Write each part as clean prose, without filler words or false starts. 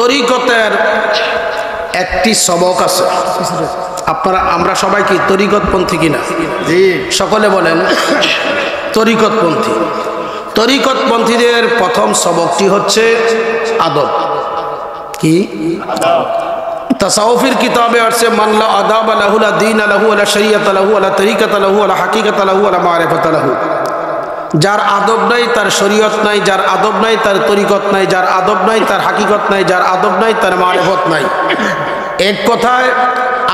তরিকতের একটি সবক আছে। আমরা সবাই কি তরিকতপন্থী কিনা? জি। সকলে বলেন তরিকতপন্থী। তরিকতপন্থীদের প্রথম সবকটি হচ্ছে আদব। কি? তাসাউফের কিতাবে আছে মান লা আদাব লাহু লা দীন লাহু ওয়া লা শরিয়ত লাহু ওয়া লা তরিকাত লাহু ওয়া লা হাকিকাত লাহু ওয়া লা মারিফাত লাহু। যার আদব নাই তার শরীয়ত নাই, যার আদব নাই তার তরিকত নাই, যার আদব নাই তার হাকিকত নাই, যার আদব নাই তার মারিফত নাই। এক কথায়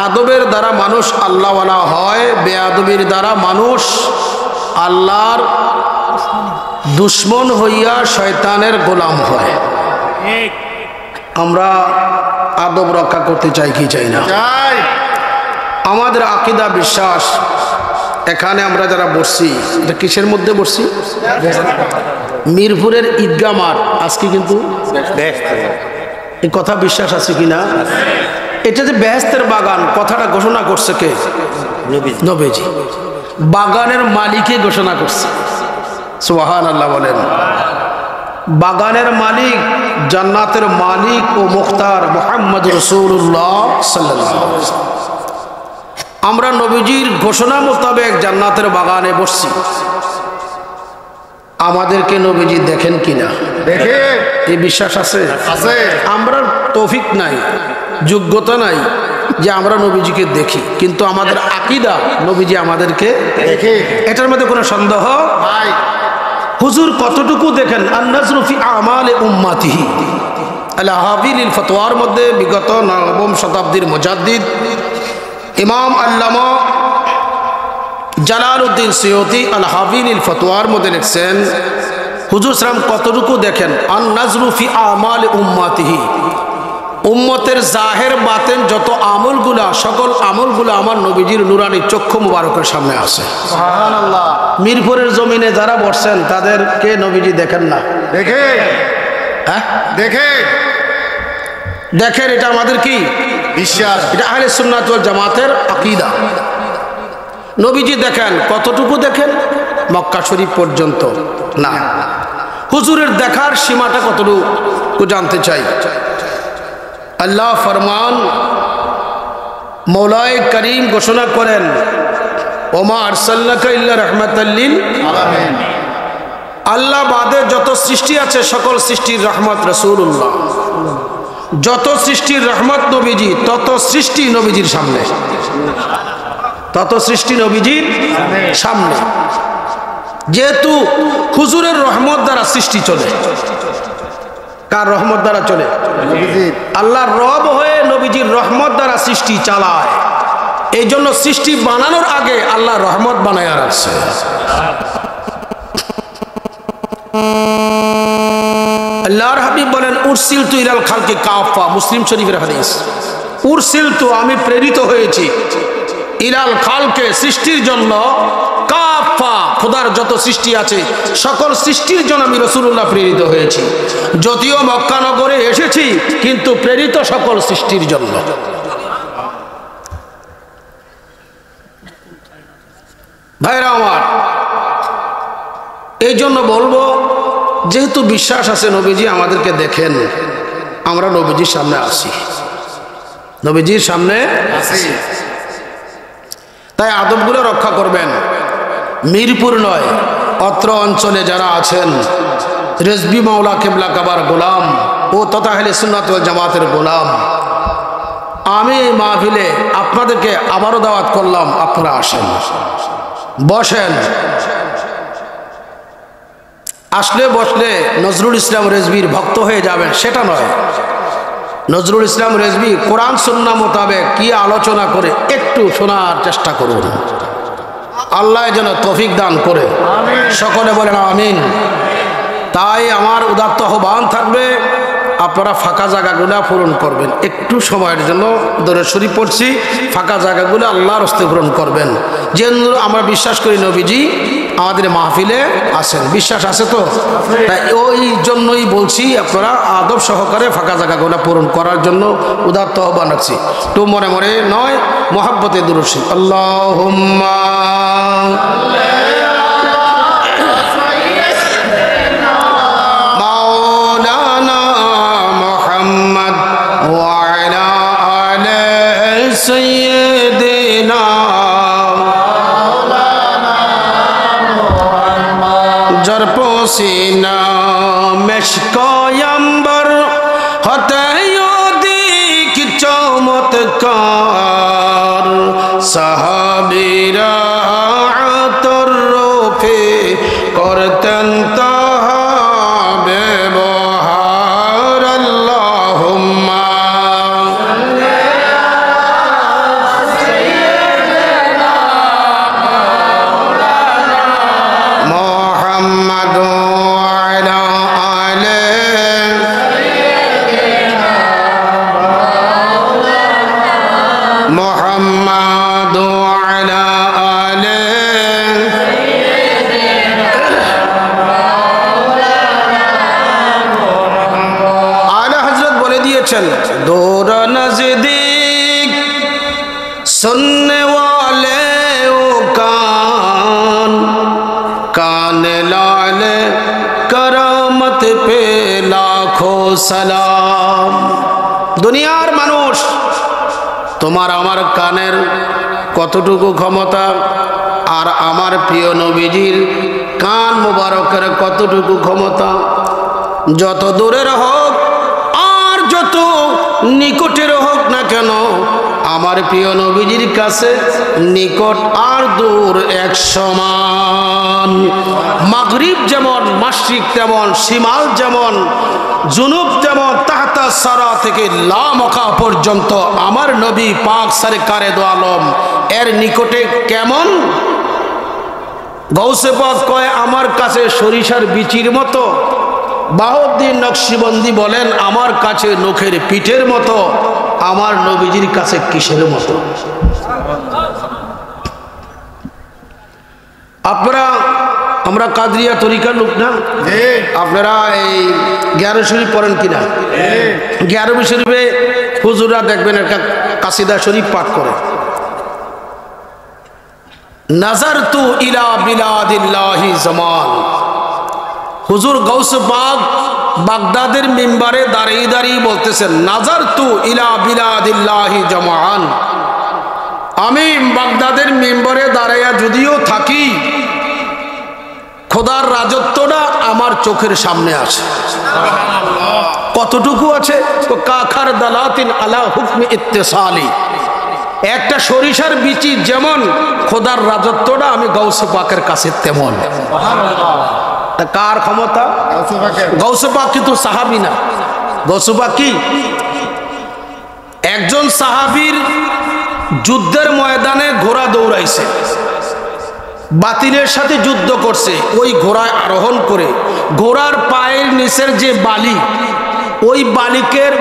আদবের দ্বারা মানুষ আল্লাহওয়ালা হয়, বেআদবির দ্বারা মানুষ আল্লাহর দুশ্মন হইয়া শয়তানের গোলাম হয়। আমরা আদব রক্ষা করতে চাই কি চাই না? আমাদের আকীদা বিশ্বাস, এখানে আমরা যারা বসছি এটা কিসের মধ্যে বসছি? মিরপুরের ঈদগাহ মাঠ। আজকে কিন্তু এই কথা বিশ্বাস আছে কিনা? এটা যে বেহেশতের বাগান কথাটা ঘোষণা করছে কে? নবীজি। বাগানের মালিকই ঘোষণা করছে। সুবহানাল্লাহ বলেন। বাগানের মালিক, জান্নাতের মালিক ও মুখতার মুহাম্মদ রাসূলুল্লাহ সাল্লাল্লাহু আলাইহি ওয়াসাল্লাম। আমরা নবীজির ঘোষণা মোতাবেক জান্নাতের বাগানে বসছি। আমাদেরকে নবীজি দেখেন কিনা? দেখে। এই বিশ্বাস আছে? আছে। আমরা তৌফিক নাই, যোগ্যতা নাই যে আমরা নবীজিকে দেখি, কিন্তু আমাদের আকীদা নবীজি আমাদেরকে দেখে। এটার মধ্যে কোনো সন্দেহ নাই। হুজুর কতটুকু দেখেন? আন-নাজরু ফি আমালি উম্মাতিহি। আল-হাবিলিল ফতোয়ার মধ্যে বিগত নবম শতাব্দীর মুজাদ্দিদ ইমাম আল্লামা জালালউদ্দিন সিয়ুতি আল-হাবিলিল ফতোয়ার মধ্যে লিখছেন হুজুর সাল্লাম কতটুকু দেখেন? আন-নাজরু ফি আমালি উম্মাতিহি। উম্মতের জাহের বাতেন যত আমলগুলা, সকল আমলগুলা আমার নবীজির নুরানি চক্ষু মুবারকের সামনে আছে। সুবহানাল্লাহ। মিরপুরের জমিনে যারা বসছেন তাদেরকে নবীজি দেখেন না? দেখে। হ্যাঁ দেখে। দেখেন। এটা আমাদের কি বিশ্বাস? এটা আহলে সুন্নাত ওয়াল জামাতের আকীদা। নবীজি দেখেন। কতটুকু দেখেন? মক্কা শরীফ পর্যন্ত না। হুজুরের দেখার সীমাটা কতটুকু জানতে চাই। আল্লাহ ফরমান, মৌলাই করিম ঘোষণা করেন ওমা আরসালনাকা ইল্লা রাহমাতাল লিল আলামিন। আল্লাহ বাদে যত সৃষ্টি আছে সকল সৃষ্টির রহমত রাসূলুল্লাহ। যত সৃষ্টির রহমত নবীজি, তত সৃষ্টি নবীজির সামনে, তত সৃষ্টি নবীজির সামনে। যেহেতু হুজুরের রহমত দ্বারা সৃষ্টি চলে, কার রহমত দ্বারা চলে? আল্লাহর রব হয়ে নবীজির রহমত দ্বারা সৃষ্টি চালায়। এই জন্য সৃষ্টি বানানোর আগে আল্লাহ রহমত বানায় রাখছে। আল্লাহর হাবিব বলেন উরসিলতু ইলাল খালকি কাফা। মুসলিম শরীফের হাদিস। উরসিলতু, আমি প্রেরিত হয়েছি, ইলাল খালকে, সৃষ্টির জন্য, কাফা, খোদার যত সৃষ্টি আছে সকল সৃষ্টির জন্য আমি রাসূলুল্লাহ প্রেরিত হয়েছি। যদিও মক্কা নগরে এসেছি কিন্তু প্রেরিত সকল সৃষ্টির জন্য। ভাইরা আমার, এই জন্য বলবো, যেহেতু বিশ্বাস আছে নবীজি আমাদেরকে দেখেন, আমরা নবীজির সামনে আসি, নবীজির সামনে আসি। তাই আদবগুলো রক্ষা করবেন। মিরপুর নয়, অত্র অঞ্চলে যারা আছেন, রেজবি মাওলা কিবলা কাবার গোলাম ও তথা আহলে সুন্নাত ওয়াল জামাতের গোলাম, আমি এই মাহফিলে আপনাদেরকে আবারও দাওয়াত করলাম, আপনারা আসেন, বসেন। আসলে বসলে নজরুল ইসলাম রেজবির ভক্ত হয়ে যাবেন সেটা নয়। নজরুল ইসলাম রেজবি কোরআন সুন্নাহ মোতাবেক কি আলোচনা করে একটু শোনার চেষ্টা করুন। আল্লাহ যেন তৌফিক দান করে, সকলে বলেন আমিন। তাই আমার উদাত্ত আহ্বান থাকবে, আপনারা ফাঁকা জায়গাগুলো পূরণ করবেন। একটু সময়ের জন্য দরুদ শরীফ পড়ছি, ফাঁকা জায়গাগুলো আল্লাহর হস্তে পূরণ করবেন। যে আমরা বিশ্বাস করি নবীজি আমাদের মাহফিলে আসেন, বিশ্বাস আছে তো? তাই ওই জন্যই বলছি আপনারা আদব সহকারে ফাঁকা জায়গাগুলো পূরণ করার জন্য উদাত্ত আহ্বান রাখছি। তো মনে মনে নয়, মহাব্বতে দরুদ শরীফ। আল্লাহুম্মা মাওলানা মুহাম্মদ মেশকয়ম্বর হতে অধিক চমৎকার সাহাবীরা আতর রূপে করতেন তাহা ব্যবহার আল্লাহুম্মা মুহাম্মাদ ওয়া আলা আলিহি মুহাম্মাদ ওয়া আলা আলা হযরত বলে দিয়েছেন দূর নজদীক सुनने वाले ओ कान लाले करामत पे लाखों सलाम। দুনিয়ার মানুষ তোমার আমার কানের কতটুকু ক্ষমতা আর আমার প্রিয় নবীজির কান মোবারকের কতটুকু ক্ষমতা, যত দূরের হোক আর যত নিকটের হোক না কেন আমার প্রিয় নবীজির কাছে নিকট আর দূর এক সমান। মাগরিব যেমন মাশরিক তেমন, শিমাল যেমন, জুনুব তেমন, তাহতা সারা থেকে লামকা পর্যন্ত আমার নবী পাক সরকারে দো আলম এর নিকটে কেমন। গৌসে পাক কয় আমার কাছে সরিষার বিচির মতো, বাহাউদ্দিন নকশবন্দি বলেন আমার কাছে নখের পিঠের মতো, আমার নবীজির কাছে কিসের মতো। আপনারা আমরা কাদরিয়া তরিকার লোক না, আপনারা এই 11 শরীফ পড়েন কিনা? 11 শরীফে হুজুররা দেখবেন একটা কাসিদা শরীফ পাঠ করে, নাজারতু ইলা বিলাদিল্লাহি জামান। হুজুর গাউসে পাক বাগদাদের মিম্বারে দাঁড়িয়ে দাঁড়িয়ে বলতেছেন নাজারতু ইলা বিলাদিল্লাহি জামান। আমি বাগদাদের মিম্বারে দাঁড়াইয়া যদিও থাকি, খোদার রাজত্বটা আমার চোখের সামনে আছে। কতটুকু আছে? কাখার দালাতিন আলা হুকমি ইত্তেসালি। একটা সরিষার বিচি যেমন, খোদার রাজত্বটা আমি গাউসে পাকের কাছে তেমন। কার ক্ষমতা? গাউসে পাক কিন্তু সাহাবী না। গাউসে পাক কি? একজন সাহাবীর যুদ্ধের ময়দানে ঘোড়া দৌড়াইছে, বাতিলের সাথে যুদ্ধ করছে, ওই ঘোড়ায় আরোহণ করে ঘোড়ার পায়ের নিচের যে বালি, ওই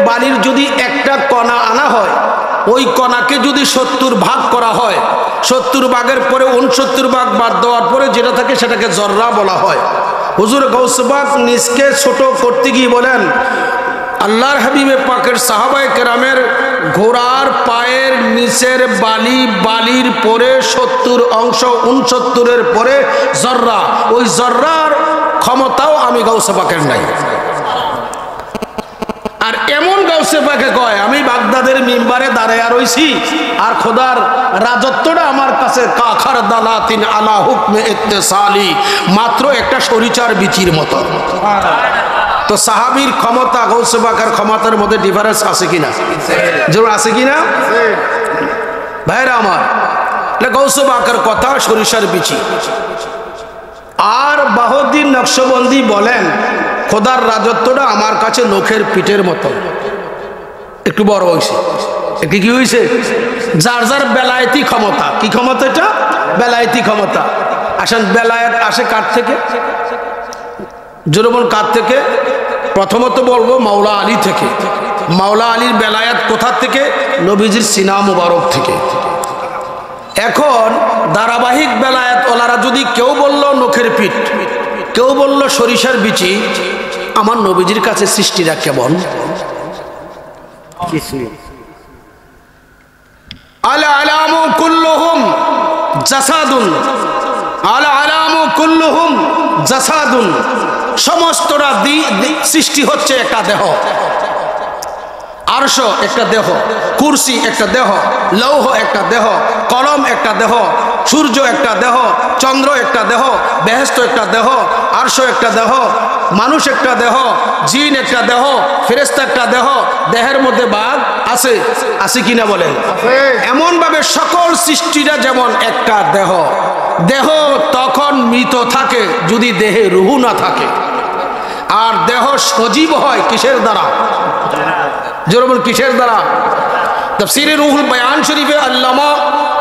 বালির যদি একটা কণা আনা হয়, ওই কণাকে যদি 70 ভাগ করা হয়, 70 ভাগের পরে 69 ভাগ বাদ দেওয়ার পরে যেটা থাকে সেটাকে জর্রা বলা হয়। হুজুর গাউসে পাক নিজকে ছোট করতে গিয়ে বলেন আল্লাহর হাবিবে পাকের সাহাবায়ে কেরামের ঘোড়ার পায়ের নিচের বালির পরে 70 অংশ 69-এর পরে জর্রা, ওই জর্রার ক্ষমতাও আমি গাউসে পাকের নাই। আর এমন গাউসে পাকে কয় আমি বাগদাদের মিম্বারে দাঁড়াইয়া রইছি আর খোদার রাজত্বটা আমার কাছে কাখার দালাতিন আলা হুকমে ইত্তেসালি, মাত্র একটা সরিষার বিচির মতো। তো সাহাবীর ক্ষমতা গাউসে পাকের ক্ষমতার মধ্যে ডিফারেন্স আছে কিনা? জরুর আছে কিনা ভাইরা আমার? গাউসে পাকের কথা সরিষার বিচি। আর বাহাউদ্দিন নকশবন্দি বলেন খোদার রাজত্বটা আমার কাছে নখের পিঠের মতো, একটু বড় হয়েছে। একটু কি হয়েছে? যার যার বেলায়েতি ক্ষমতা। কি ক্ষমতা এটা? বেলায়েতি ক্ষমতা। আসেন, বেলায়েত আসে কার থেকে? জোরবন কার থেকে? প্রথমত বলবো মাওলা আলী থেকে। মাওলা আলীর বেলায়েত কোথা থেকে? নবীজির সিনা মুবারক থেকে। এখন ধারাবাহিক বেলায়েত ওলারা যদি কেউ বলল নখের পিঠ, কেউ বলল সরিষার বিচি, আমার নবীজির কাছে সৃষ্টিরা কেমন? আলা আলামু কুল্লুহুম জাসাদুন, আলা আলামু কুল্লুহুম জাসাদুন। সমস্তরা সৃষ্টি হচ্ছে একটা দেহ। আরশ একটা দেহ, কুরসি একটা দেহ, লৌহ একটা দেহ, কলম একটা দেহ, সূর্য একটা দেহ, চন্দ্র একটা দেহ, বেহেশত একটা দেহ, আরশ একটা দেহ, মানুষ একটা দেহ, জিন একটা দেহ, ফেরেশতা একটা দেহ, দেহের মধ্যে বাঘ আছে, আছে কিনা বলেন? এমন ভাবে সকল সৃষ্টিরা যেমন একটা দেহ। দেহ তখন মৃত থাকে যদি দেহে রূহ না থাকে, আর দেহ সজীব হয় কিসের দ্বারা? যেরকম কিসের দ্বারা? তাফসীরে রুহুল বয়ান শরীফে আল্লামা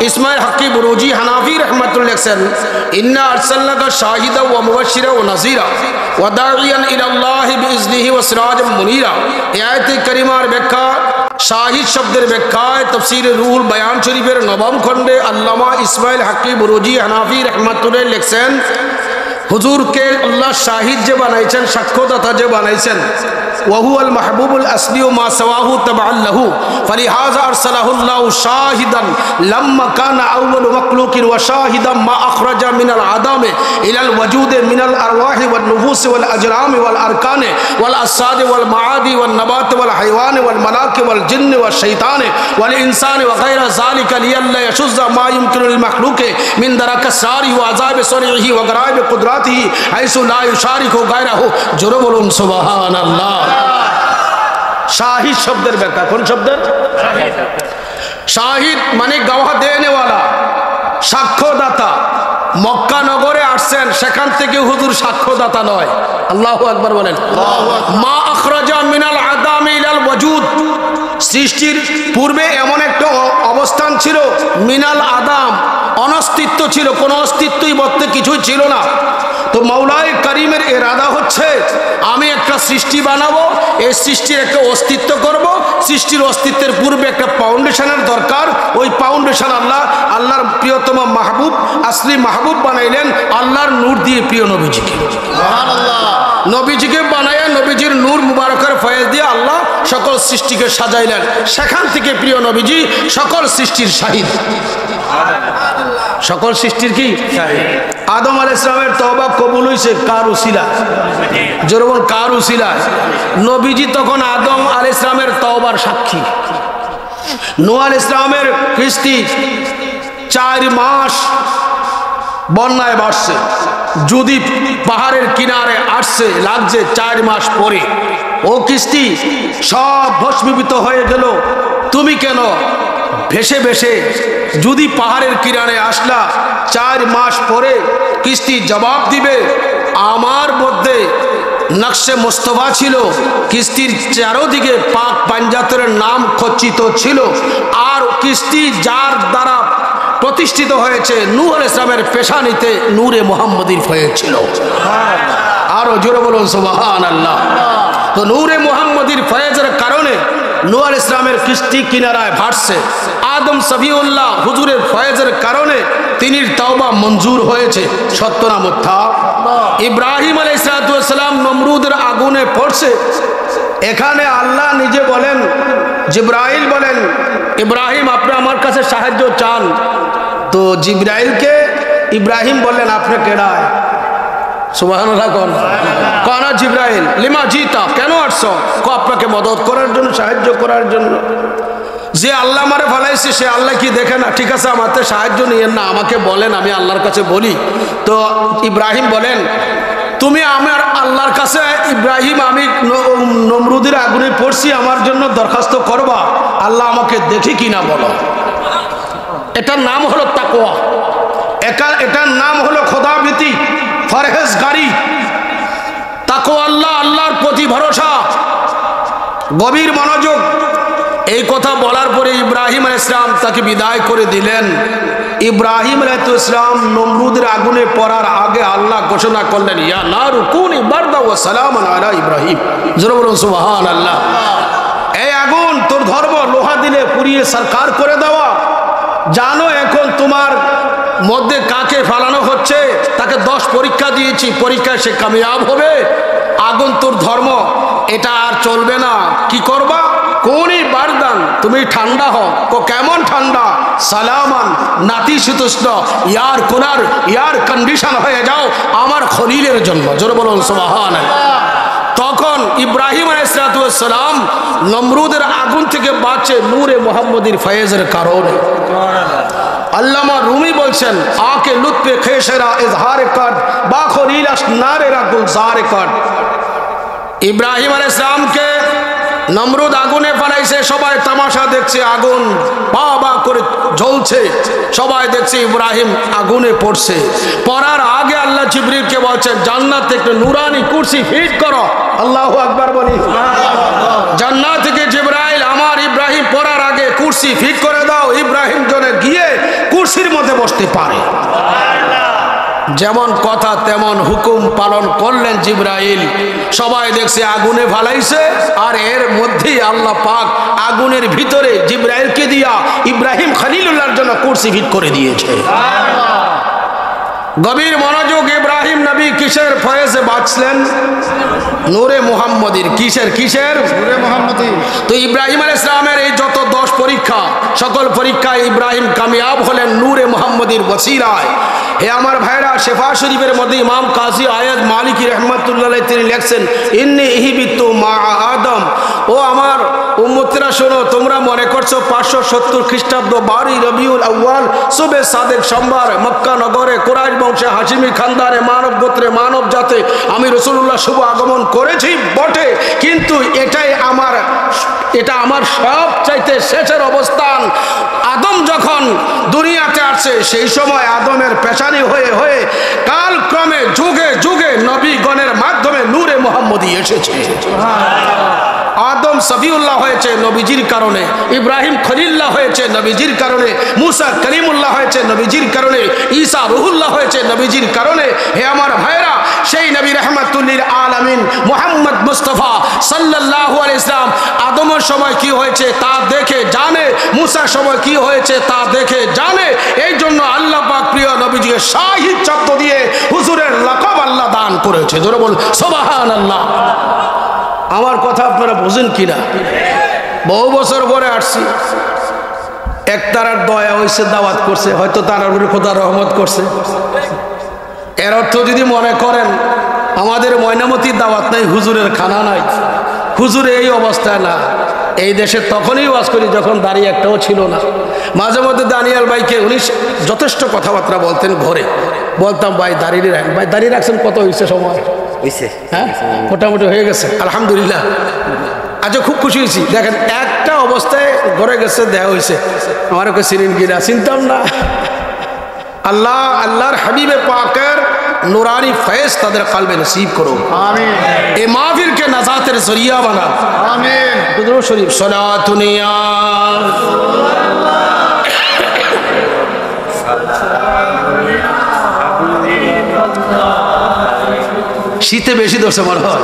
ইসমাইল হক্কি বুরুজি হানাফি রাহমাতুল্লাহ লিখছেন, ইন্না আরসালনাকা শাহিদা ওয়া মুবাশশিরা ওয়া নাযীরা ওয়া দাঈয়ান ইলাল্লাহি বিইজনিহি ওয়া সিরাজাম মুনীরা। এই আয়াতে কারিমার ব্যাখ্যা, শাহিদ শব্দের ব্যাখ্যায় তাফসীরে রুহুল বয়ান শরীফের নবম খণ্ডে আল্লামা ইসমাইল হক্কি বুরুজি হানাফি রাহমাতুল্লাহ লিখছেন, হুজুরকে আল্লাহ শাহিদ যে বানাইছেন, সাক্ষ্যদাতা যে বানাইছেন, ওয়াহুয়াল মাহবুবুল আসলি ও মা সাওয়াহু তাবাআন লাহু ফালিহাযা আরসালাহুল্লাহু শাহিদান লাম্মা কানা আউয়ালু মাখলুকিন ওয়া শাহিদান মা আখরাজা মিনাল আদামি ইলাল ওয়াজুদি মিনাল আরওয়াহি ওয়ান নুফুসি ওয়াল আজরামি ওয়াল আরকানি ওয়াল আসসাদি ওয়াল মাআদি ওয়ান নাবাতি ওয়াল হাইওয়ানি ওয়াল মালাকি ওয়াল জিন্নি ওয়াশ শাইতানি ওয়াল ইনসানি ওয়া গায়রা যালিকা লিয়াল্লা ইয়াশুযা মা ইউমকিনু লিল মাখলুকি মিন দারাকা সারি ওয়া আযাবি সরিহি ওয়া গরাইবি কুদরাতিহি হাইসু লা ইউশারিকু গায়রাহু। জোরে বলুন সুবহানাল্লাহ। শাহিদ শব্দের ব্যাখ্যা কোন শব্দের? শাহিদ মানে গওয়া দেনেওয়ালা, সাক্ষ্যদাতা। মক্কা নগরে আসছেন, সেখান থেকে হুজুর সাক্ষ্যদাতা নয়। আল্লাহু আকবার বলেন। মা আখরাজা মিনাল আদামি ইলাল ওয়াজুদ, সৃষ্টির পূর্বে এমন একটা অবস্থান ছিল, মিনাল আদাম, অনস্তিত্ব ছিল, কোনো অস্তিত্বই বলতে কিছুই ছিল না। তো মাওলাই করিমের ইরাদা হচ্ছে আমি একটা সৃষ্টি বানাবো, এই সৃষ্টির একটা অস্তিত্ব করব। সৃষ্টির অস্তিত্বের পূর্বে একটা ফাউন্ডেশনের দরকার। ওই ফাউন্ডেশন আল্লাহর প্রিয়তম মাহবুব, আসলি মাহবুব বানাইলেন আল্লাহর নূর দিয়ে প্রিয় নবীজিকে। নবীজিকে বানাইয়া নবীজির নূর মুবারকের ফয়েজ দিয়ে আল্লাহ সকল সৃষ্টিকে সাজাইলেন। সেখান থেকে প্রিয় নবীজি সকল সৃষ্টির শাহিদ। সকল সৃষ্টির কি? আদম আলাইহিস সালামের তওবা কবুল হইছে কার উসিলায়? যেরকম কার উসিলায়? নবীজি তখন আদম আলাইহিস সালামের তওবার সাক্ষী। নূহ আলাইহিস সালামের কিস্তি 4 মাস বন্যায় ভাসছে, যদি পাহাড়ের কিনারে আসছে লাগছে 4 মাস পরে, ও কিস্তি সব ভস্মীভূত হয়ে গেল, তুমি কেন ভেসে ভেসে যদি পাহাড়ের কিনারে আসলা? 4 মাস পরে কিস্তি জবাব দিবে, আমার মধ্যে নকশে মুস্তফা ছিল, কিস্তির চারোদিকে পাক পাঞ্জাতনের নাম খচিত ছিল, আর কিস্তি যার দ্বারা প্রতিষ্ঠিত হয়েছে নূহ আলাইহিস সালামের পেশানিতে নূরে মুহাম্মদীর হয়েছিল। আরো জোরে বলুন সুবহানাল্লাহ। তো নূরে মুহাম্মদীর ফয়েজের কারণে নূহ আলাইহিস সালামের কিস্তি কিনারায় ভাসছে। আদম সফিউল্লাহ হুজুরের ফয়েজের কারণে তিনি তওবা মঞ্জুর হয়েছে। সত্য না মিথ্যা? ইব্রাহিম আলাইহিস সালাম নমরুদের আগুনে পড়ছে, এখানে আল্লাহ নিজে বলেন, জিবরাইল বলেন, ইব্রাহিম আপনি আমার কাছে সাহায্য চান। তো জিবরাইলকে ইব্রাহিম বললেন, আপনি কেডায়? সুবহানাল্লাহ। কোন জিবরাইল? লিমা জিতা, কেন আসছো? আপনাকে মদত করার জন্য, সাহায্য করার জন্য। যে আল্লাহ মারে ফেলাইছে সে আল্লাহ কি দেখে না? ঠিক আছে, আমাকে সাহায্য নিয়েন না, আমাকে বলেন, আমি আল্লাহর কাছে বলি। তো ইব্রাহিম বলেন, তুমি আমার আল্লাহর কাছে, ইব্রাহিম আমি নমরুদের আগুনে পড়ছি, আমার জন্য দরখাস্ত করবা, আল্লাহ আমাকে দেখি কিনা বলো। এটার নাম হলো তাকওয়া, এটার নাম হলো খোদাভীতি, ফরহেজগারি। তাকওয়া আল্লাহ, আল্লাহর প্রতি ভরসা, গভীর মনোযোগ। এই কথা বলার পরে ইব্রাহিম আলাইহিস সালাম তাকে বিদায় করে দিলেন। ইব্রাহিম আলাইহিস সালাম নমরুদের আগুনে পড়ার আগে আল্লাহ ঘোষণা করলেন, ইয়া নারু কুনি বারদা ওয়া সালামান আলা ইব্রাহিম। জোরে বলুন সুবহানাল্লাহ। এই আগুন তোর ধর্ম লোহা দিলে পুড়িয়ে সরকার করে দেওয়া। জানো এখন তোমার মধ্যে কাকে ফালানো হচ্ছে? তাকে 10 পরীক্ষা দিয়েছি, পরীক্ষায় সে কামিয়াব হবে। আগুন তোর ধর্ম, এটা আর চলবে না। কি করবা? কোনি বারদান, তুমি ঠান্ডা হও। কেমন ঠান্ডা? সালামান, নাতিশীতোষ্ণ, ইয়ার কোনার ইয়ার কন্ডিশন হয়ে যাও আমার খলিলের জন্য। জোরে বলুন সুবহানাল্লাহ। তখন ইব্রাহিম আলাইহিস আলাইহিসসালাম নমরুদের আগুন থেকে বাঁচে নূরে মুহাম্মদীর ফয়েজের কারণে। আল্লামা রুমি বলছেন, আকে লুৎফে খেশেরা ইজহার কর বাখরিলাস নারেরা গুলজার কর। ইব্রাহিম আলাইহিস সালামকে নমরুদ আগুনে ফেলাইছে, সবাই তামাশা দেখছে, আগুন পা বা করে জ্বলছে, সবাই দেখছে ইব্রাহিম আগুনে পড়ছে। পড়ার আগে আল্লাহ জিবরিলকে বলছেন, জান্নাত থেকে নুরানি কুরসি ফিট করো। আল্লাহু আকবার বলি। জান্নাত থেকে জিবরাইল আমার ইব্রাহিম পড়ার আগে কুরসি ফিট করে দাও, ইব্রাহিম জনে গিয়ে কুরসির মধ্যে বসতে পারে। যেমন কথা তেমন হুকুম পালন করলেন জিবরাইল। সবাই দেখছে আগুনে ফালাইছে, আর এর মধ্যেই আল্লাহ পাক আগুনের ভিতরে জিবরাইলকে দিয়া ইব্রাহিম খলিলুল্লাহর জন্য কুরসি ফিট করে দিয়েছে। গভীর মনোযোগ। ইব্রাহিম নবী কিসের ফয়েজে বাঁচলেন? নূরে মুহাম্মদীর। কিসের নূরে মুহাম্মদী। তো ইব্রাহিম আলাইহিস সালামের এই যত 10 পরীক্ষা, সকল পরীক্ষায় ইব্রাহিম কামিয়াব হলেন নূরে মুহাম্মদীর ওসিলায়। হে আমার ভাইরা, শেফা শরীফের মধ্যে ইমাম কাজী আয়াত মালিকি রহমাতুল্লাহ আলাইহি তিনি লিখছেন, ইন্নী ইহিবিতু মা আদম। ও আমার উম্মতরা শোনো, তোমরা মনে করছো 570 খ্রিস্টাব্দ 12 রবিউল আউয়াল সুবে সাদেক সোমবার মক্কা নগরে কুরাইশ বংশে হাশিমি খানদানে মানব গোত্রে মানব জাতে আমি রাসূলুল্লাহ শুভ আগমন করেছি বটে, কিন্তু এটা আমার সবচাইতে শেষের অবস্থান। আদম যখন দুনিয়াতে আসছে, সেই সময় আদমের পেশানি হয়ে হয়ে কালক্রমে যুগে যুগে নবীগণের মাধ্যমে নূরে মুহাম্মদী এসেছে। আদম সফিউল্লাহ হয়েছে নবীজির কারণে, ইব্রাহিম খলিল্লাহ হয়েছে নবীজির কারণে, মুসা কলিমুল্লাহ হয়েছে নবীজির কারণে, ঈসা রুহুল্লাহ হয়েছে নবীজির কারণে। হে আমার ভাইরা, সেই নবী রাহমাতুল্লিল আলামিন মুহাম্মদ মুস্তাফা সাল্লাল্লাহু আলাইহি সাল্লাম আদমের সময় কি হয়েছে তা দেখে জানে, মুসার সময় কি হয়েছে তা দেখে জানে। এই জন্য আল্লাহ পাক প্রিয় নবীজিকে শাহিদ শব্দ দিয়ে হুজুরের লাকাব আল্লাহ দান করেছে। জোরে বল সুবহানাল্লাহ। আমার কথা আপনারা বুঝেন কিনা? বহু বছর পরে আসছি, এক তারার দয়া হয়েছে, দাওয়াত করছে, হয়তো তারার উপরে খোদা রহমত করছে। এর অর্থ যদি মনে করেন আমাদের ময়নামতির দাওয়াত নাই, হুজুরের খানা নাই, হুজুরে এই অবস্থায় না। এই দেশে তখনই ওয়াজ করি যখন দাঁড়িয়ে একটাও ছিল না। মাঝে মধ্যে দানিয়াল ভাইকে উনি যথেষ্ট কথাবার্তা বলতেন ঘরে, বলতাম ভাই দাঁড়িয়ে রাখেন, ভাই দাঁড়িয়ে রাখছেন, কত হয়েছে সময়? হ্যাঁ, মোটামুটি হয়ে গেছে আলহামদুলিল্লাহ। আজও খুব খুশি হয়েছি। দেখেন, একটা অবস্থায় ঘরে গেছে, দেওয়া হয়েছে, আমার ওকে চিনেন কিনা, চিনতাম না। আল্লাহর হাবিবে পাকের নুরানি ফয়েজ তাদের কলবে নসিব করো, আমিন। এই মাহফিলকে নাজাতের জরিয়া বানাও, আমিন। দুরূদ শরীফ সালাতুন ইয়া শীতে বেশি দোষে মনে হয়,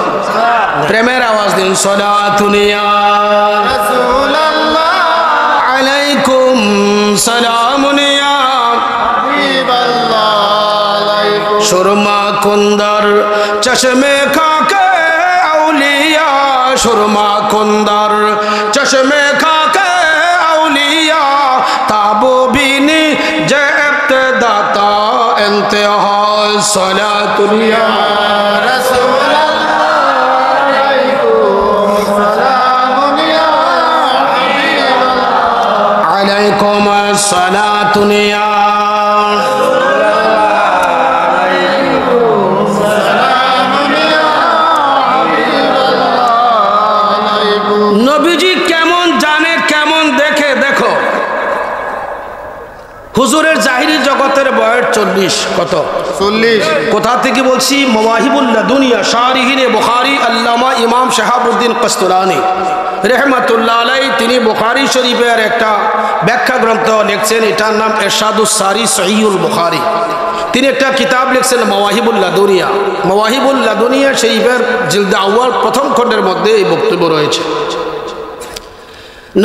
প্রেমের আওয়াজ দিন। সালাতুন ইয়া রাসূলুল্লাহ আলাইকুম সালামুন ইয়া হাবিবাল্লাহ আলাইকুম। সুরমা কুন্দর চশমে খাকে আউলিয়া, সুরমা কুন্দর চশমে খাকে আউলিয়া, তাবো বিনি যে ইবতদাতা ইন্তেহা সালাতুন ইয়া রাসূলুল্লাহ আলাইকুম সালামুন ইয়া হাবিবাল্লাহ আলাইকুম সালাতুন ইয়া নবীজি কেমন জানে, কেমন দেখে। দেখো, হুজুরের জাহিরি জগতের বয়স 40। কত? 40। কোথা থেকে বলছি? মাওয়াহিবুল লাদুনিয়া শারিহিনে বুখারী আল্লামা ইমাম শাহাবুদ্দিন কস্তুলানী রহমাতুল্লাহ আলাইহি, তিনি বুখারী শরীফের একটা ব্যাখ্যা গ্রন্থ লিখছেন, এটার নাম ইরশাদুস সারি সহিহুল বুখারী। তিনি একটা কিতাব লিখছেন মাওয়াহিবুল লাদুনিয়া। মাওয়াহিবুল লাদুনিয়া শরীফের জিলদ আউয়াল প্রথম খণ্ডের মধ্যে এই বক্তব্য রয়েছে।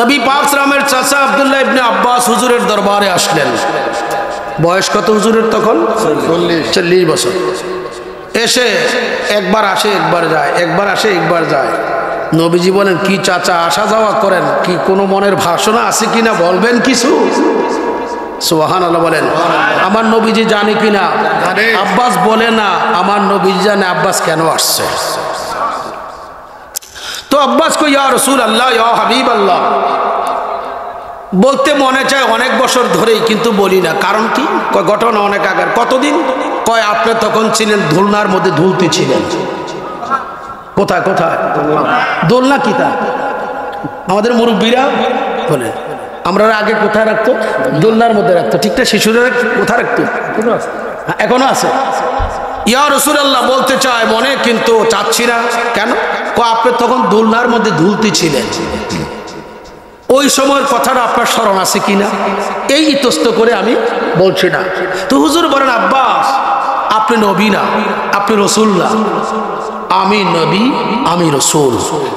নবী পাক সাল্লামের চাচা আব্দুল্লাহ ইবনে আব্বাস হুজুরের দরবারে আসলেন। বয়স কত হুজুরের তখন? 40 বছর। এসে একবার আসে একবার যায়, একবার আসে একবার যায়। নবীজি বলেন, কি চাচা আসা যাওয়া করেন, কি কোনো মনের ভাষণা আছে কিনা, বলবেন কিছু? সুবহানাল্লাহ বলেন। আমার নবীজি জানে কিনা? আব্বাস বলে না, আমার নবীজি জানে আব্বাস কেন আসছে। তো আব্বাস কই ইয়া রাসূল আল্লাহ ইয়া হাবিব আল্লাহ, বলতে মনে চায় অনেক বছর ধরেই, কিন্তু বলি না। কারণ কি? কয় ঘটনা অনেক আগের। কতদিন? কয় আপনি তখন ছিলেন দোলনার মধ্যে ঝুলতে ছিলেন। কোথায় কোথায়? দোলনা কি তা? আমাদের মুরব্বীরা বলে আমরা আগে কোথায় রাখতো? দোলনার মধ্যে রাখতো, ঠিক না? শিশুরা কোথায় রাখতো? এখনো আছে। ইয়া রাসূলুল্লাহ বলতে চায় মনে, কিন্তু চাচ্ছি না। কেন? আপনি তখন দোলনার মধ্যে ঝুলতে ছিলেন, ওই সময়ের কথাটা আপনার স্মরণ আছে কিনা, এই ইতস্ত করে আমি বলছি না। তো হুজুর বলেন আব্বাস, আপনি নবী না, আপনি রসুল না। আমি নবী, আমি রসুল।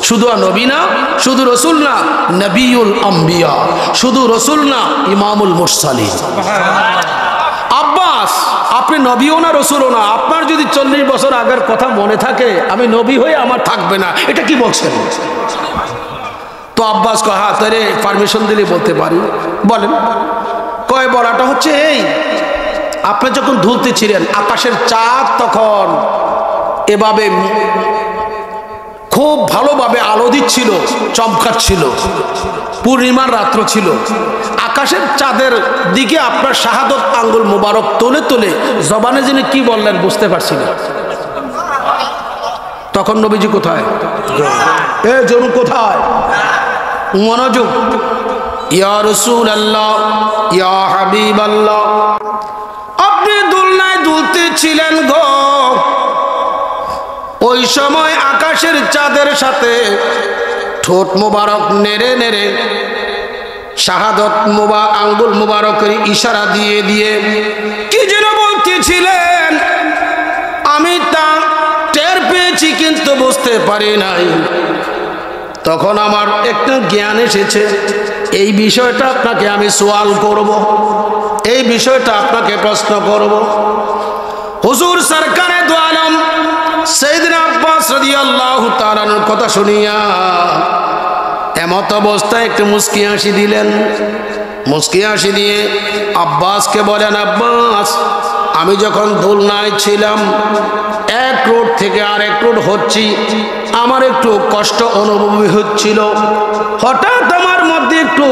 শুধু নবী না, শুধু রসুল না, নবিউল আম্বিয়া। শুধু রসুল না, ইমামুল মুরসালিন। আব্বাস, আপনি নবীও না, রসুলও না। আপনার যদি 40 বছর আগের কথা মনে থাকে, আমি নবী হয়ে আমার থাকবে না, এটা কি বলছেন? তো আব্বাস কয় হ্যাঁ, তাহলে পারমিশন দিলে বলতে পারি। বলেন। কয় বলাটা হচ্ছে এই, আপনি যখন ধুলতে ছিলেন, আকাশের চাঁদ তখন এভাবে খুব ভালোভাবে আলো দিচ্ছিল, চমকাচ্ছিল, পূর্ণিমার রাত্র ছিল। আকাশের চাঁদের দিকে আপনার শাহাদত আঙ্গুল মোবারক তোলে তোলে জবানে যিনি কি বললেন বুঝতে পারছি না। তখন নবীজি কোথায়? এ জরুর কোথায়? মনোযোগ। ইয়া রাসূলুল্লাহ, ইয়া হাবিবাল্লাহ, আপনি দোলনায় দুলতে ছিলেন গো। ওই সময় আকাশের চাঁদের সাথে ঠোঁট মোবারক নেড়ে নেড়ে শাহাদত আঙ্গুল মোবারকের ইশারা দিয়ে দিয়ে কি যেন বলতেছিলেন, আমি তা টের পেয়েছি কিন্তু বুঝতে পারি নাই। তখন আমার একটা জ্ঞান এসেছে, এই বিষয়টা আপনাকে আমি সওয়াল করব, এই বিষয়টা আপনাকে প্রশ্ন করব। হুজুর সরকারে দু আলম সাইয়েদনা আব্বাস রাদিয়াল্লাহু তাআলার কথা শুনিয়া এমত অবস্থায় একটু মুস্কি হাসি দিলেন। মুস্কি হাসি দিয়ে আব্বাসকে বলেন, আব্বাস, আমি যখন দোলনায় ছিলাম, এক রোড থেকে আরেক রোড হচ্ছি, আমার একটু কষ্ট অনুভূতি হচ্ছিল। হঠাৎ আমার মধ্যে একটু